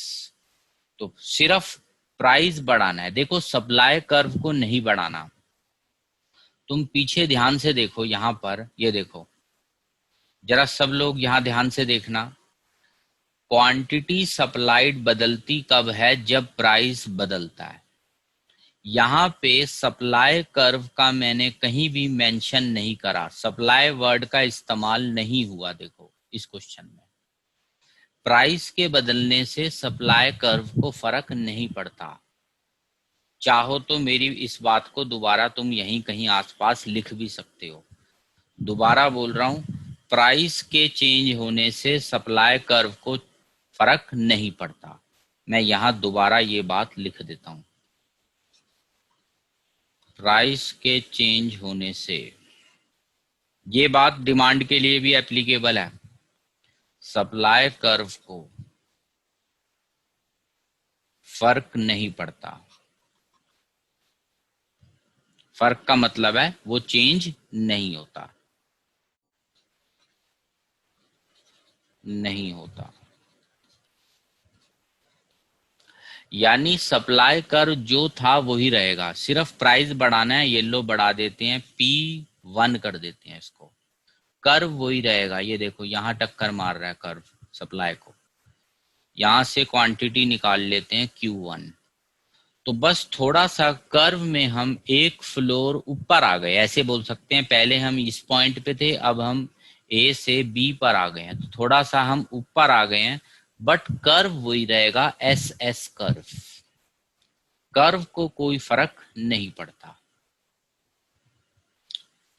तो सिर्फ प्राइस बढ़ाना है। देखो सप्लाई कर्व को नहीं बढ़ाना। तुम पीछे ध्यान से देखो, यहां पर ये देखो, जरा सब लोग यहां ध्यान से देखना। क्वांटिटी सप्लाइड बदलती कब है? जब प्राइस बदलता है। यहां पे सप्लाई कर्व का मैंने कहीं भी मेंशन नहीं करा, सप्लाई वर्ड का इस्तेमाल नहीं हुआ। देखो इस क्वेश्चन में प्राइस के बदलने से सप्लाई कर्व को फर्क नहीं पड़ता। चाहो तो मेरी इस बात को दोबारा तुम यहीं कहीं आसपास लिख भी सकते हो। दोबारा बोल रहा हूं, प्राइस के चेंज होने से सप्लाई कर्व को फर्क नहीं पड़ता। मैं यहां दोबारा ये बात लिख देता हूं, प्राइस के चेंज होने से। ये बात डिमांड के लिए भी एप्लीकेबल है। सप्लाई कर्व को फर्क नहीं पड़ता। फर्क का मतलब है वो चेंज नहीं होता, नहीं होता। यानी सप्लाई कर्व जो था वही रहेगा, सिर्फ प्राइस बढ़ाना है। येलो बढ़ा देते हैं, P1 कर देते हैं इसको, कर्व वही रहेगा। ये देखो यहां टक्कर मार रहा है कर्व सप्लाई को। यहां से क्वांटिटी निकाल लेते हैं Q1। तो बस थोड़ा सा कर्व में हम एक फ्लोर ऊपर आ गए, ऐसे बोल सकते हैं। पहले हम इस पॉइंट पे थे, अब हम A से B पर आ गए हैं, तो थोड़ा सा हम ऊपर आ गए हैं, बट कर्व वही रहेगा, SS कर्व। कर्व को कोई फर्क नहीं पड़ता।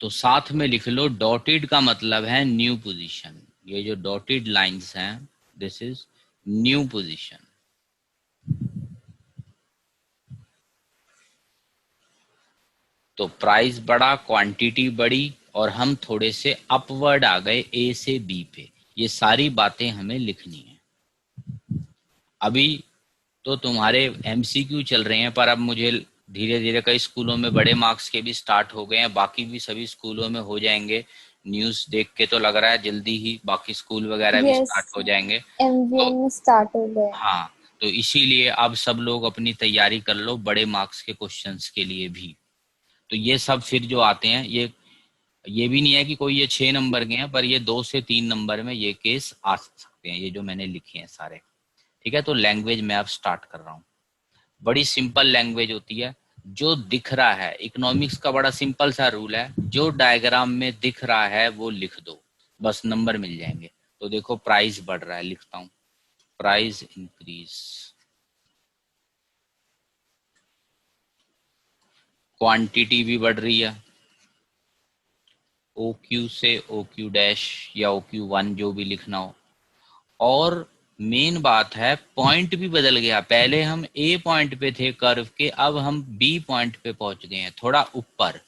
तो साथ में लिख लो, डॉटेड का मतलब है न्यू पोजीशन। ये जो डॉटेड लाइंस हैं, दिस इज न्यू पोजीशन। तो प्राइस बढ़ा, क्वांटिटी बढ़ी, और हम थोड़े से अपवर्ड आ गए A से B पे। ये सारी बातें हमें लिखनी है। अभी तो तुम्हारे MCQ चल रहे हैं, पर अब मुझे धीरे धीरे कई स्कूलों में बड़े मार्क्स के भी स्टार्ट हो गए हैं, बाकी भी सभी स्कूलों में हो जाएंगे। न्यूज़ देख के तो लग रहा है जल्दी ही बाकी स्कूल वगैरह भी Yes, स्टार्ट हो जाएंगे। तो MGN में start हो गया। हाँ, तो इसीलिए अब सब लोग अपनी तैयारी कर लो बड़े मार्क्स के क्वेश्चंस के लिए भी। तो ये सब फिर जो आते हैं, ये भी नहीं है कि कोई ये 6 नंबर के हैं, पर ये 2 से 3 नंबर में ये केस आ सकते हैं, ये जो मैंने लिखे हैं सारे। ठीक है, तो लैंग्वेज मैं अब स्टार्ट कर रहा हूँ। बड़ी सिंपल लैंग्वेज होती है। जो दिख रहा है, इकोनॉमिक्स का बड़ा सिंपल सा रूल है, जो डायग्राम में दिख रहा है वो लिख दो, बस नंबर मिल जाएंगे। तो देखो प्राइस बढ़ रहा है, लिखता हूँ प्राइस इंक्रीज। क्वांटिटी भी बढ़ रही है, ओ क्यू से ओ क्यू डैश या ओ क्यू वन जो भी लिखना हो। और मेन बात है पॉइंट भी बदल गया, पहले हम ए पॉइंट पे थे कर्व के, अब हम बी पॉइंट पे पहुंच गए हैं थोड़ा ऊपर,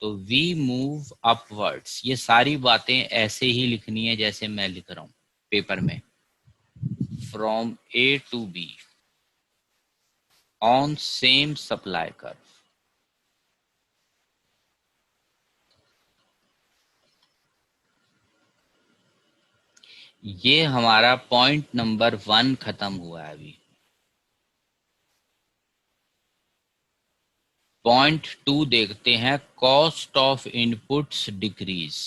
तो वी मूव अपवर्ड्स। ये सारी बातें ऐसे ही लिखनी है जैसे मैं लिख रहा हूं पेपर में, from A to B on same supply curve. ये हमारा पॉइंट नंबर 1 खत्म हुआ है अभी। पॉइंट 2 देखते हैं, कॉस्ट ऑफ इनपुट्स डिक्रीज।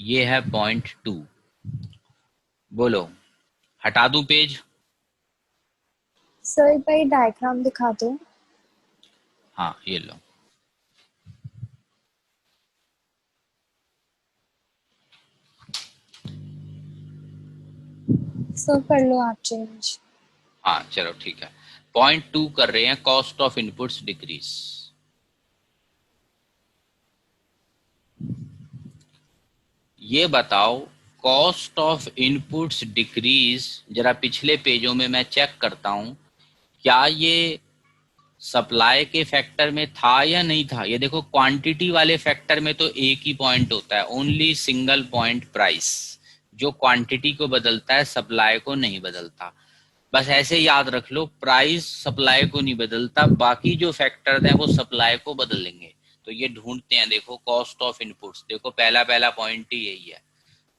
ये है पॉइंट 2। बोलो, हटा दूं पेज? सर एक बार डायग्राम दिखा दो। हाँ ये लो। सर कर लो आप चेंज। हाँ चलो ठीक है। पॉइंट 2 कर रहे हैं, कॉस्ट ऑफ इनपुट्स डिक्रीज। ये बताओ कॉस्ट ऑफ इनपुट्स डिक्रीज, जरा पिछले पेजों में मैं चेक करता हूं क्या ये सप्लाई के फैक्टर में था या नहीं था। ये देखो क्वांटिटी वाले फैक्टर में तो एक ही पॉइंट होता है, ओनली सिंगल पॉइंट प्राइस, जो क्वांटिटी को बदलता है सप्लाई को नहीं बदलता। बस ऐसे याद रख लो, प्राइस सप्लाई को नहीं बदलता, बाकी जो फैक्टर हैं वो सप्लाई को बदलेंगे। तो ये ढूंढते हैं, देखो कॉस्ट ऑफ इनपुट्स, देखो पहला पहला पॉइंट ही यही है,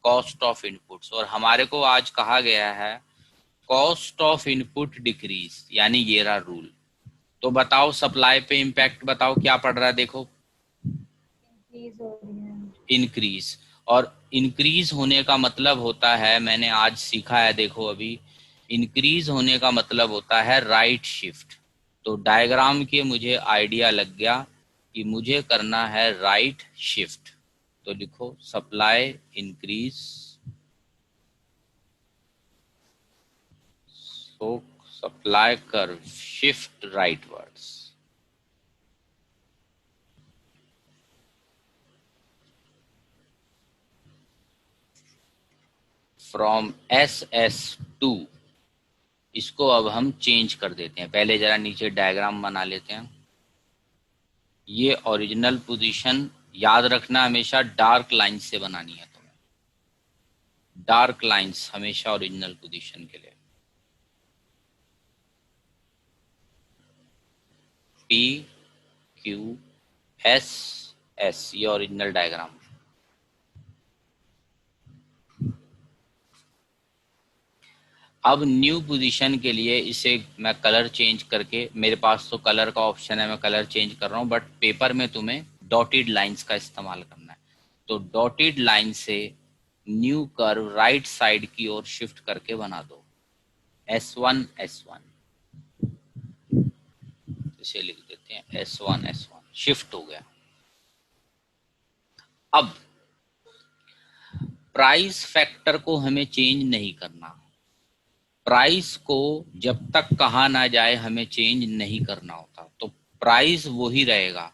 कॉस्ट ऑफ इनपुट्स। और हमारे को आज कहा गया है कॉस्ट ऑफ इनपुट डिक्रीज, यानी ये रहा रूल। तो बताओ सप्लाई पे इम्पैक्ट बताओ क्या पड़ रहा है, देखो इंक्रीज हो रही है। इंक्रीज। और इंक्रीज होने का मतलब होता है, मैंने आज सीखा है, देखो अभी इंक्रीज होने का मतलब होता है राइट शिफ्ट। तो डायग्राम के मुझे आइडिया लग गया कि मुझे करना है राइट शिफ्ट। तो लिखो supply increase, so supply curve shift rightwards। From SS2 इसको अब हम चेंज कर देते हैं। पहले जरा नीचे डायग्राम बना लेते हैं। ये ओरिजिनल पोजीशन याद रखना, हमेशा डार्क लाइन से बनानी है तुम्हें, डार्क लाइंस हमेशा ओरिजिनल पोजीशन के लिए। PQSS ये ओरिजिनल डायग्राम। अब न्यू पोजीशन के लिए इसे मैं कलर चेंज करके, मेरे पास तो कलर का ऑप्शन है, मैं कलर चेंज कर रहा हूँ, बट पेपर में तुम्हें डॉटेड लाइंस का इस्तेमाल करना है। तो डॉटेड लाइन से न्यू कर्व राइट साइड की ओर शिफ्ट करके बना दो, S1 S1। इसे लिख देते हैं S1 S1, शिफ्ट हो गया। अब प्राइस फैक्टर को हमें चेंज नहीं करना, प्राइस को जब तक कहा ना जाए हमें चेंज नहीं करना होता, तो प्राइस वो ही रहेगा।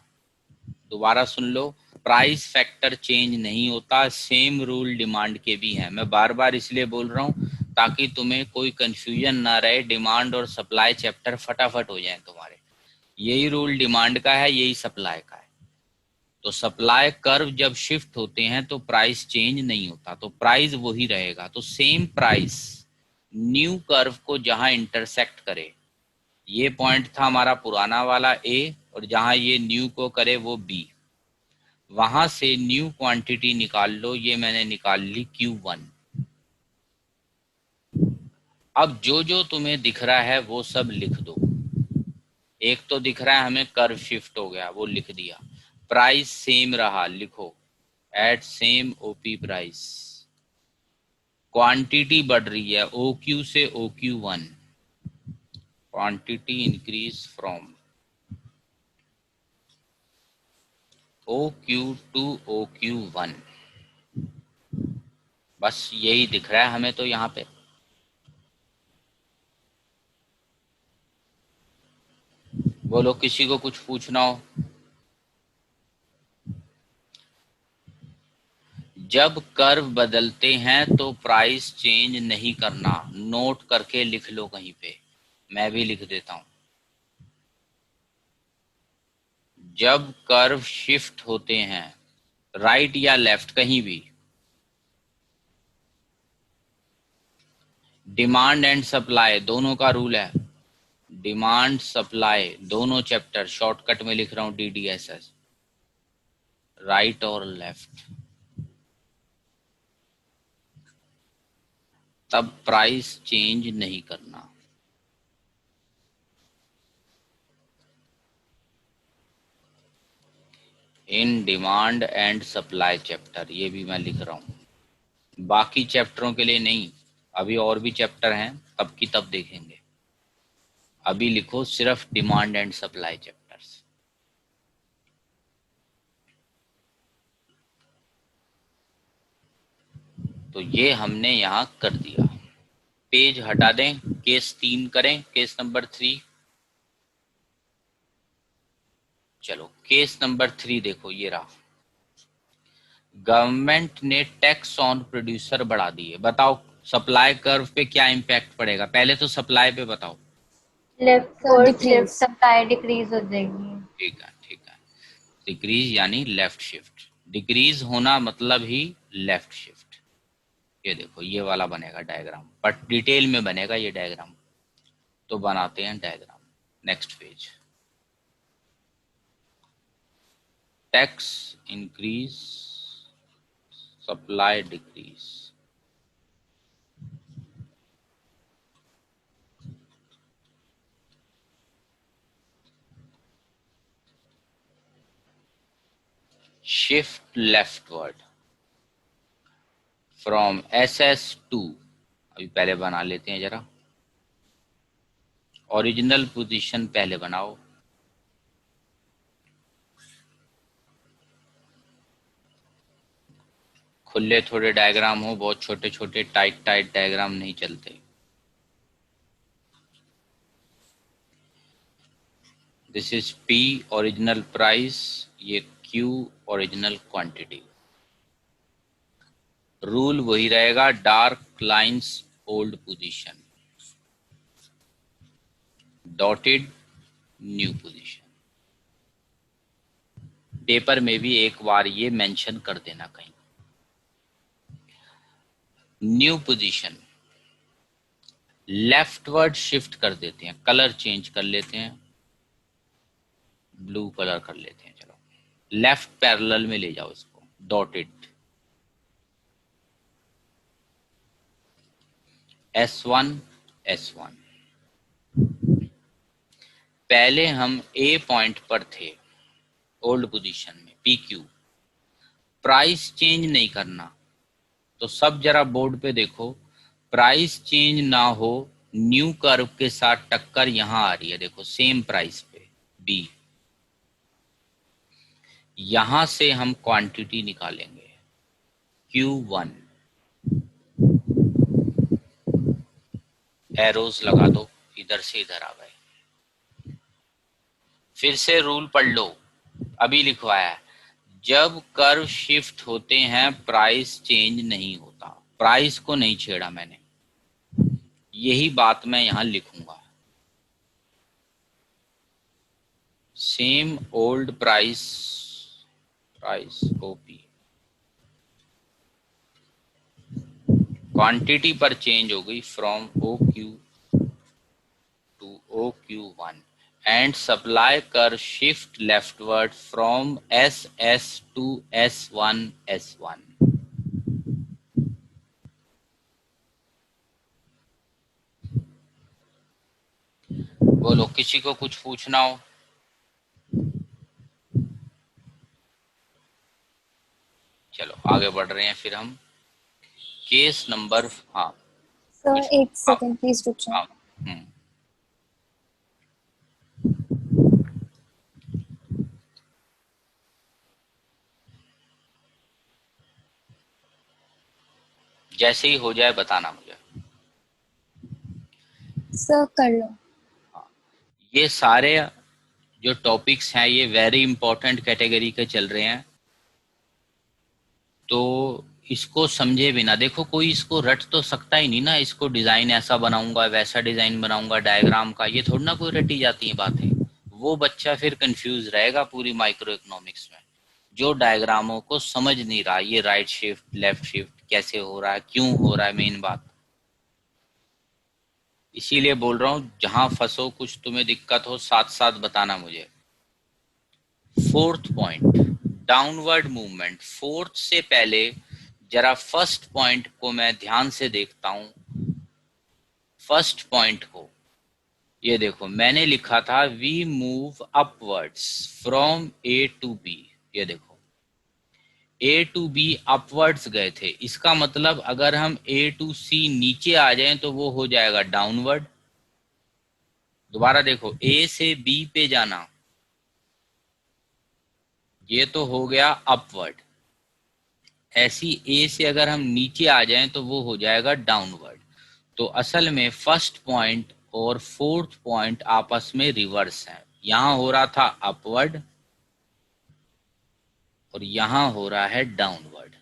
दोबारा सुन लो, प्राइस फैक्टर चेंज नहीं होता, सेम रूल डिमांड के भी हैं। मैं बार बार इसलिए बोल रहा हूँ ताकि तुम्हें कोई कंफ्यूजन ना रहे, डिमांड और सप्लाई चैप्टर फटाफट हो जाए तुम्हारे। यही रूल डिमांड का है, यही सप्लाई का है। तो सप्लाई कर्व जब शिफ्ट होते हैं तो प्राइस चेंज नहीं होता, तो प्राइस वही रहेगा। तो सेम प्राइस न्यू कर्व को जहां इंटरसेक्ट करे, ये पॉइंट था हमारा पुराना वाला A, और जहां ये न्यू को करे वो B, वहां से न्यू क्वांटिटी निकाल लो। ये मैंने निकाल ली Q1। अब जो जो तुम्हें दिख रहा है वो सब लिख दो। एक तो दिख रहा है हमें कर्व शिफ्ट हो गया, वो लिख दिया। प्राइस सेम रहा, लिखो at same OP price. Quantity बढ़ रही है OQ से OQ1, quantity increase from OQ to OQ1। बस यही दिख रहा है हमें तो यहाँ पे। बोलो किसी को कुछ पूछना हो। जब कर्व बदलते हैं तो प्राइस चेंज नहीं करना। नोट करके लिख लो कहीं पे, मैं भी लिख देता हूं। जब कर्व शिफ्ट होते हैं, राइट या लेफ्ट कहीं भी, डिमांड एंड सप्लाई दोनों का रूल है। डिमांड सप्लाई दोनों चैप्टर शॉर्टकट में लिख रहा हूं, DDSS, राइट और लेफ्ट, तब प्राइस चेंज नहीं करना। In demand and supply chapter, ये भी मैं लिख रहा हूं, बाकी चैप्टरों के लिए नहीं। अभी और भी चैप्टर हैं, तब की तब देखेंगे। अभी लिखो सिर्फ डिमांड एंड सप्लाई चैप्टर्स। तो ये हमने यहां कर दिया। पेज हटा दें, केस 3 करें, केस नंबर 3। चलो केस नंबर 3 देखो, ये रहा। गवर्नमेंट ने टैक्स ऑन प्रोड्यूसर बढ़ा दिए। बताओ सप्लाई कर्व पे क्या इम्पैक्ट पड़ेगा? पहले तो सप्लाई पे बताओ। Left Sir, word shift, decrease. Supply decrease हो जाएगी। ठीक है, ठीक है। डिक्रीज यानी लेफ्ट शिफ्ट, डिक्रीज होना मतलब ही लेफ्ट शिफ्ट। ये देखो ये वाला बनेगा डायग्राम, बट डिटेल में बनेगा ये डायग्राम। तो बनाते हैं diagram. Next page. Tax increase, supply decrease. Shift leftward from SS to, अभी पहले बना लेते हैं जरा। ओरिजिनल पोजीशन पहले बनाओ। खुले थोड़े डायग्राम हो, बहुत छोटे छोटे टाइट टाइट डायग्राम नहीं चलते। This is P original price, ये Q ओरिजिनल क्वांटिटी। रूल वही रहेगा, dark lines old position, dotted new position. Paper में भी एक बार ये मेंशन कर देना कहीं। न्यू पोजीशन लेफ्टवर्ड शिफ्ट कर देते हैं, कलर चेंज कर लेते हैं, ब्लू कलर कर लेते हैं। चलो लेफ्ट पैरेलल में ले जाओ इसको, डॉटेड। S1 S1। पहले हम A पॉइंट पर थे ओल्ड पोजीशन में, PQ। प्राइस चेंज नहीं करना, तो सब जरा बोर्ड पे देखो। प्राइस चेंज ना हो, न्यू कर्व के साथ टक्कर यहां आ रही है, देखो सेम प्राइस पे B। यहां से हम क्वांटिटी निकालेंगे, Q1। एरोज लगा दो, इधर से इधर आ गए। फिर से रूल पढ़ लो, अभी लिखवाया है। जब कर्व शिफ्ट होते हैं प्राइस चेंज नहीं होता। प्राइस को नहीं छेड़ा मैंने, यही बात मैं यहां लिखूंगा। Same old price, price OP। Quantity पर चेंज हो गई from OQ to OQ1 and supply curve shift leftward from SS to S1 S1। बोलो किसी को कुछ पूछना हो? चलो आगे बढ़ रहे हैं फिर हम। केस नंबर, हाँ Sir, कुछ, एक हाँ, second, please रुक जाओ। हाँ, जैसे ही हो जाए बताना मुझे। Sir, कर लो। ये सारे जो टॉपिक्स हैं ये वेरी इंपॉर्टेंट कैटेगरी के चल रहे हैं, तो इसको समझे बिना, देखो कोई इसको रट तो सकता ही नहीं ना, इसको डिजाइन ऐसा बनाऊंगा वैसा डिजाइन बनाऊंगा डायग्राम का, ये थोड़ी ना कोई रटी जाती है बातें। वो बच्चा फिर कंफ्यूज रहेगा पूरी माइक्रो इकोनॉमिक्स में, जो डायग्रामों को समझ नहीं रहा, ये राइट शिफ्ट लेफ्ट शिफ्ट कैसे हो रहा है, क्यों हो रहा है, मेन बात। इसीलिए बोल रहा हूँ जहां फंसो, कुछ तुम्हें दिक्कत हो साथ साथ बताना मुझे। Fourth point, downward movement. Fourth से पहले जरा फर्स्ट पॉइंट को मैं ध्यान से देखता हूं। फर्स्ट पॉइंट को ये देखो, मैंने लिखा था we move upwards from A to B. ये देखो ए टू बी अपवर्ड्स गए थे, इसका मतलब अगर हम ए टू सी नीचे आ जाएं तो वो हो जाएगा डाउनवर्ड। दोबारा देखो, ए से बी पे जाना, ये तो हो गया अपवर्ड। ऐसी ए से अगर हम नीचे आ जाएं तो वो हो जाएगा डाउनवर्ड। तो असल में फर्स्ट पॉइंट और फोर्थ पॉइंट आपस में रिवर्स है। यहां हो रहा था अपवर्ड और यहां हो रहा है डाउनवर्ड।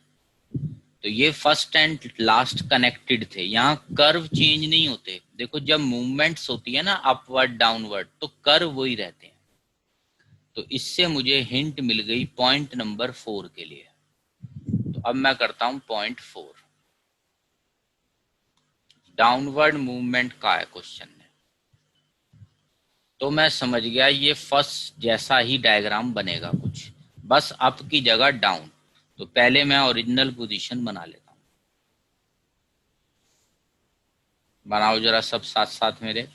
तो ये फर्स्ट एंड लास्ट कनेक्टेड थे, यहाँ कर्व चेंज नहीं होते। देखो जब मूवमेंट्स होती है ना अपवर्ड डाउनवर्ड, तो कर्व वही रहते हैं। तो इससे मुझे हिंट मिल गई पॉइंट नंबर 4 के लिए। तो अब मैं करता हूं पॉइंट 4, डाउनवर्ड मूवमेंट का है क्वेश्चन में। तो मैं समझ गया ये फर्स्ट जैसा ही डायग्राम बनेगा कुछ, बस अप की जगह डाउन। तो पहले मैं ओरिजिनल पोजीशन बना लेता हूं। बनाओ जरा सब साथ साथ मेरे।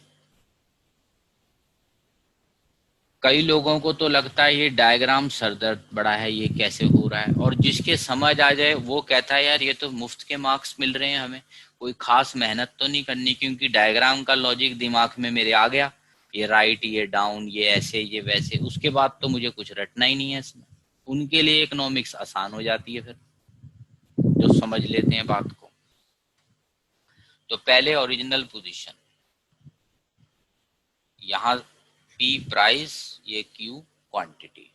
कई लोगों को तो लगता है ये डायग्राम सरदर्द बड़ा है, ये कैसे हो रहा है, और जिसके समझ आ जाए वो कहता है यार ये तो मुफ्त के मार्क्स मिल रहे हैं हमें, कोई खास मेहनत तो नहीं करनी, क्योंकि डायग्राम का लॉजिक दिमाग में मेरे आ गया, ये राइट ये डाउन ये ऐसे ये वैसे, उसके बाद तो मुझे कुछ रटना ही नहीं है इसमें। उनके लिए इकोनॉमिक्स आसान हो जाती है फिर, जो समझ लेते हैं बात को। तो पहले ओरिजिनल पोजीशन, यहाँ P प्राइस, ये Q क्वांटिटी।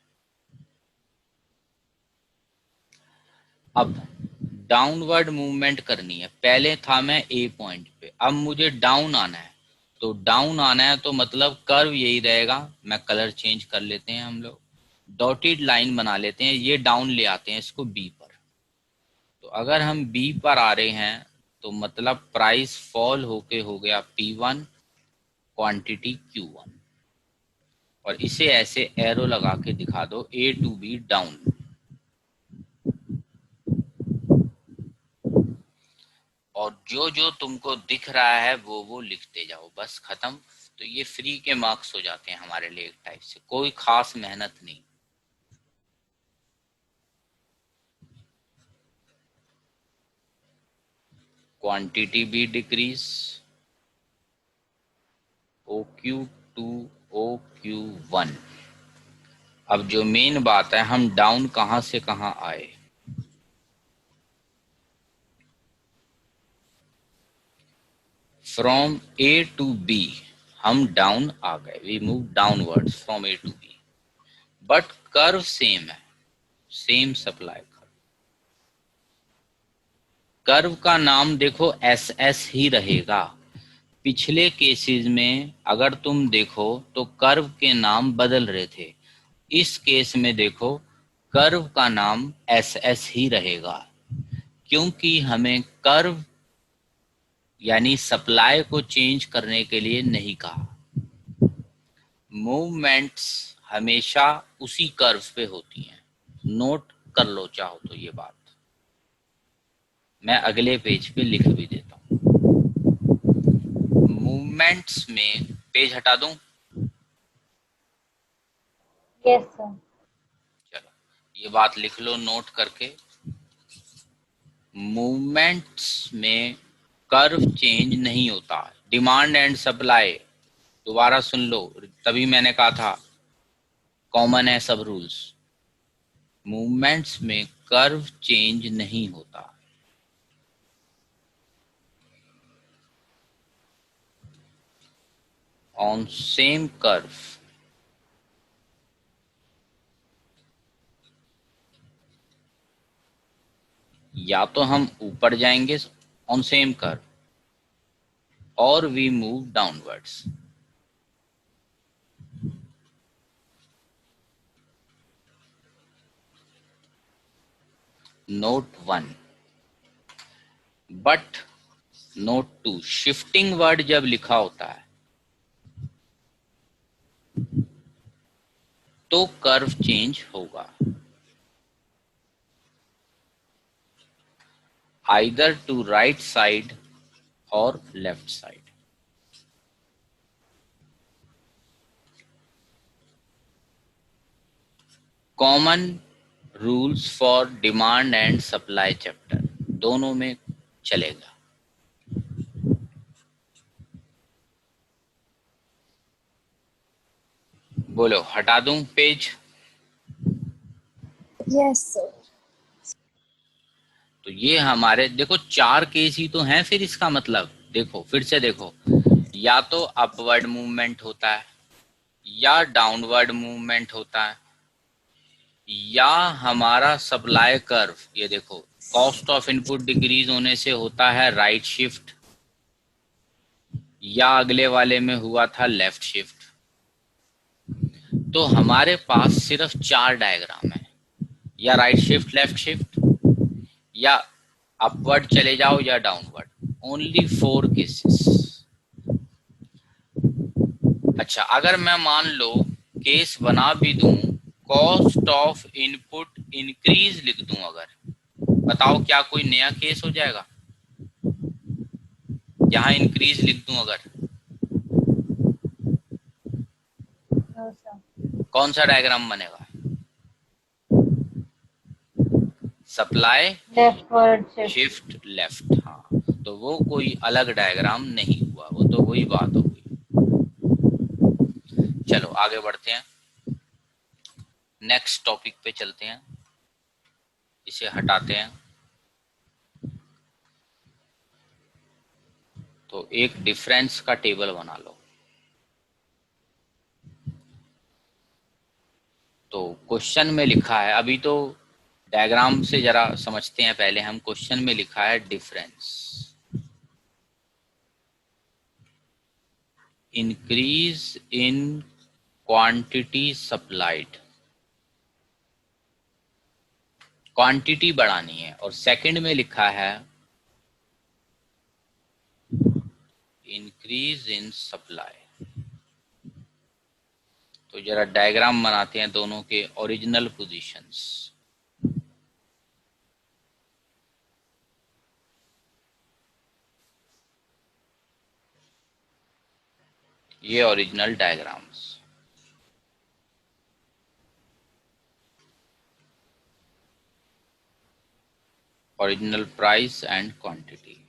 अब डाउनवर्ड मूवमेंट करनी है। पहले था मैं ए पॉइंट पे, अब मुझे डाउन आना है। तो डाउन आना है तो मतलब कर्व यही रहेगा। मैं कलर चेंज कर लेते हैं, हम लोग डॉटेड लाइन बना लेते हैं, ये डाउन ले आते हैं इसको बी पर। तो अगर हम बी पर आ रहे हैं तो मतलब प्राइस फॉल होके हो गया P1 क्वांटिटी Q1, और इसे ऐसे एरो लगा के दिखा दो ए टू बी डाउन। और जो जो तुमको दिख रहा है वो लिखते जाओ, बस खत्म। तो ये फ्री के मार्क्स हो जाते हैं हमारे लिए, एक टाइप से कोई खास मेहनत नहीं। क्वांटिटी भी डिक्रीज, OQ2 OQ1। अब जो मेन बात है, हम डाउन कहां से कहां आए। फ्रॉम ए टू बी हम डाउन आ गए, we move downwards from A to B, but curve same है, सेम सप्लाई कर्व। कर्व का नाम देखो SS ही रहेगा। पिछले केसेस में अगर तुम देखो तो कर्व के नाम बदल रहे थे, इस केस में देखो कर्व का नाम SS ही रहेगा, क्योंकि हमें कर्व यानी सप्लाई को चेंज करने के लिए नहीं कहा। मूवमेंट्स हमेशा उसी कर्व पे होती हैं, नोट कर लो चाहो तो ये बात। मैं अगले पेज पे लिख भी देता हूं। मूवमेंट्स में पेज हटा दूं? Yes sir. चलो ये बात लिख लो नोट करके। मूवमेंट्स में कर्व चेंज नहीं होता, डिमांड एंड सप्लाई। दोबारा सुन लो, तभी मैंने कहा था कॉमन है सब रूल्स। मूवमेंट्स में कर्व चेंज नहीं होता। ऑन सेम कर्व या तो हम ऊपर जाएंगे ऑन सेम कर्व और we move downwards. Note 1 but note 2, shifting word जब लिखा होता है तो कर्व चेंज होगा, आइदर टू राइट साइड और left side. Common rules for demand and supply chapter, दोनों में चलेगा। बोलो, हटा दूं पेज? Yes, sir. तो ये हमारे देखो 4 केस ही तो हैं, फिर इसका मतलब देखो फिर से देखो, या तो अपवर्ड मूवमेंट होता है, या डाउनवर्ड मूवमेंट होता है, या हमारा सप्लाई कर्व, ये देखो कॉस्ट ऑफ इनपुट डिक्रीज होने से होता है राइट शिफ्ट, या अगले वाले में हुआ था लेफ्ट शिफ्ट। तो हमारे पास सिर्फ 4 डायग्राम है, या राइट शिफ्ट लेफ्ट शिफ्ट, या अपवर्ड चले जाओ या डाउनवर्ड, ओनली 4 केसेस। अच्छा, अगर मैं मान लो केस बना भी दूं, कॉस्ट ऑफ इनपुट इंक्रीज लिख दूं, अगर बताओ क्या कोई नया केस हो जाएगा? यहां इंक्रीज लिख दूं अगर, No, sir. कौन सा डायग्राम बनेगा? Supply Leftward shift. Shift left, हाँ, तो वो कोई अलग डायग्राम नहीं हुआ, वो तो वही बात हो गई। चलो आगे बढ़ते हैं, नेक्स्ट टॉपिक पे चलते हैं, इसे हटाते हैं। तो एक डिफरेंस का टेबल बना लो। तो क्वेश्चन में लिखा है, अभी तो डायग्राम से जरा समझते हैं पहले हम। क्वेश्चन में लिखा है difference, increase in quantity supplied, quantity बढ़ानी है, और सेकंड में लिखा है इंक्रीज इन सप्लाई। तो जरा डायग्राम बनाते हैं दोनों के ओरिजिनल पोजीशंस। ये original diagrams, original price and quantity.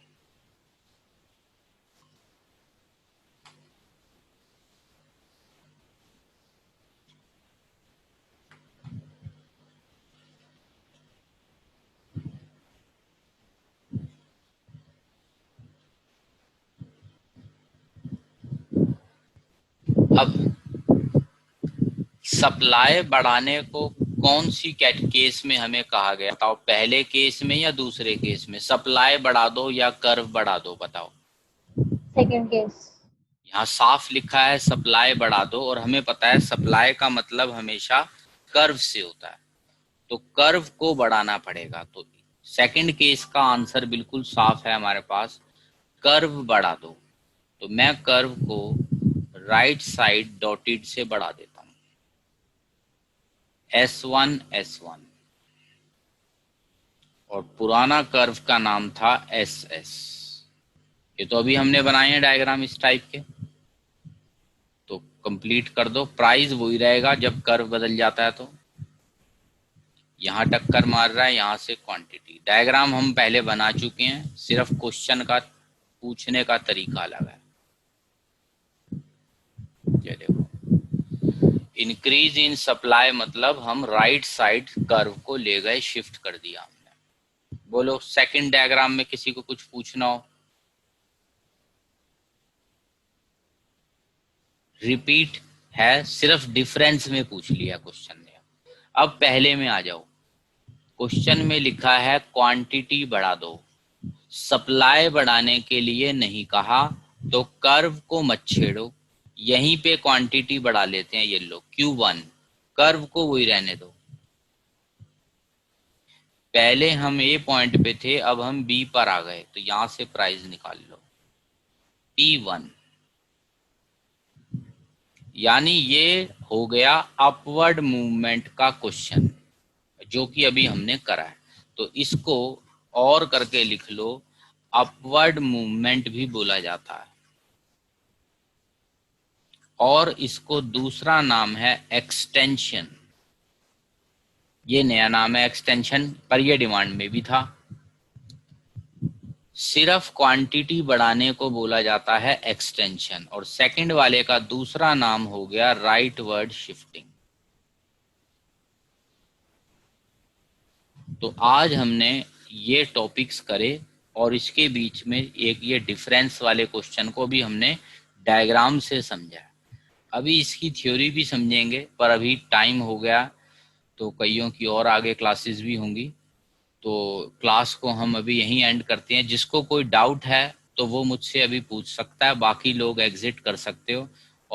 अब सप्लाई बढ़ाने को कौन सी केस में हमें कहा गया, बताओ, पहले केस में या दूसरे केस में? सप्लाई बढ़ा दो या कर्व बढ़ा दो, बताओ। Second case. यहाँ साफ लिखा है सप्लाई बढ़ा दो, और हमें पता है सप्लाई का मतलब हमेशा कर्व से होता है, तो कर्व को बढ़ाना पड़ेगा। तो सेकंड केस का आंसर बिल्कुल साफ है हमारे पास, कर्व बढ़ा दो। तो मैं कर्व को राइट साइड डॉटेड से बढ़ा देता हूं, S1 S1, और पुराना कर्व का नाम था SS। ये तो अभी हमने बनाए हैं डायग्राम इस टाइप के, तो कंप्लीट कर दो। प्राइस वही रहेगा जब कर्व बदल जाता है, तो यहाँ टक्कर मार रहा है, यहाँ से क्वांटिटी। डायग्राम हम पहले बना चुके हैं, सिर्फ क्वेश्चन का पूछने का तरीका अलग है। ये देखो, इंक्रीज इन सप्लाई मतलब हम राइट साइड कर्व को ले गए, शिफ्ट कर दिया हमने। बोलो, सेकंड डायग्राम में किसी को कुछ पूछना हो? रिपीट है, सिर्फ डिफरेंस में पूछ लिया क्वेश्चन ने। अब पहले में आ जाओ, क्वेश्चन में लिखा है क्वांटिटी बढ़ा दो, सप्लाई बढ़ाने के लिए नहीं कहा, तो कर्व को मत छेड़ो, यहीं पे क्वांटिटी बढ़ा लेते हैं। ये लो Q1, कर्व को वही रहने दो। पहले हम ए पॉइंट पे थे, अब हम बी पर आ गए, तो यहां से प्राइस निकाल लो P1, यानी ये हो गया अपवर्ड मूवमेंट का क्वेश्चन जो कि अभी हमने करा है। तो इसको और करके लिख लो, अपवर्ड मूवमेंट भी बोला जाता है, और इसको दूसरा नाम है एक्सटेंशन। ये नया नाम है एक्सटेंशन, पर ये डिमांड में भी था। सिर्फ क्वांटिटी बढ़ाने को बोला जाता है एक्सटेंशन, और सेकंड वाले का दूसरा नाम हो गया राइटवर्ड शिफ्टिंग। तो आज हमने ये टॉपिक्स करे, और इसके बीच में एक ये डिफरेंस वाले क्वेश्चन को भी हमने डायग्राम से समझा। अभी इसकी थ्योरी भी समझेंगे, पर अभी टाइम हो गया, तो कईयों की और आगे क्लासेस भी होंगी, तो क्लास को हम अभी यहीं एंड करते हैं। जिसको कोई डाउट है तो वो मुझसे अभी पूछ सकता है, बाकी लोग एग्जिट कर सकते हो।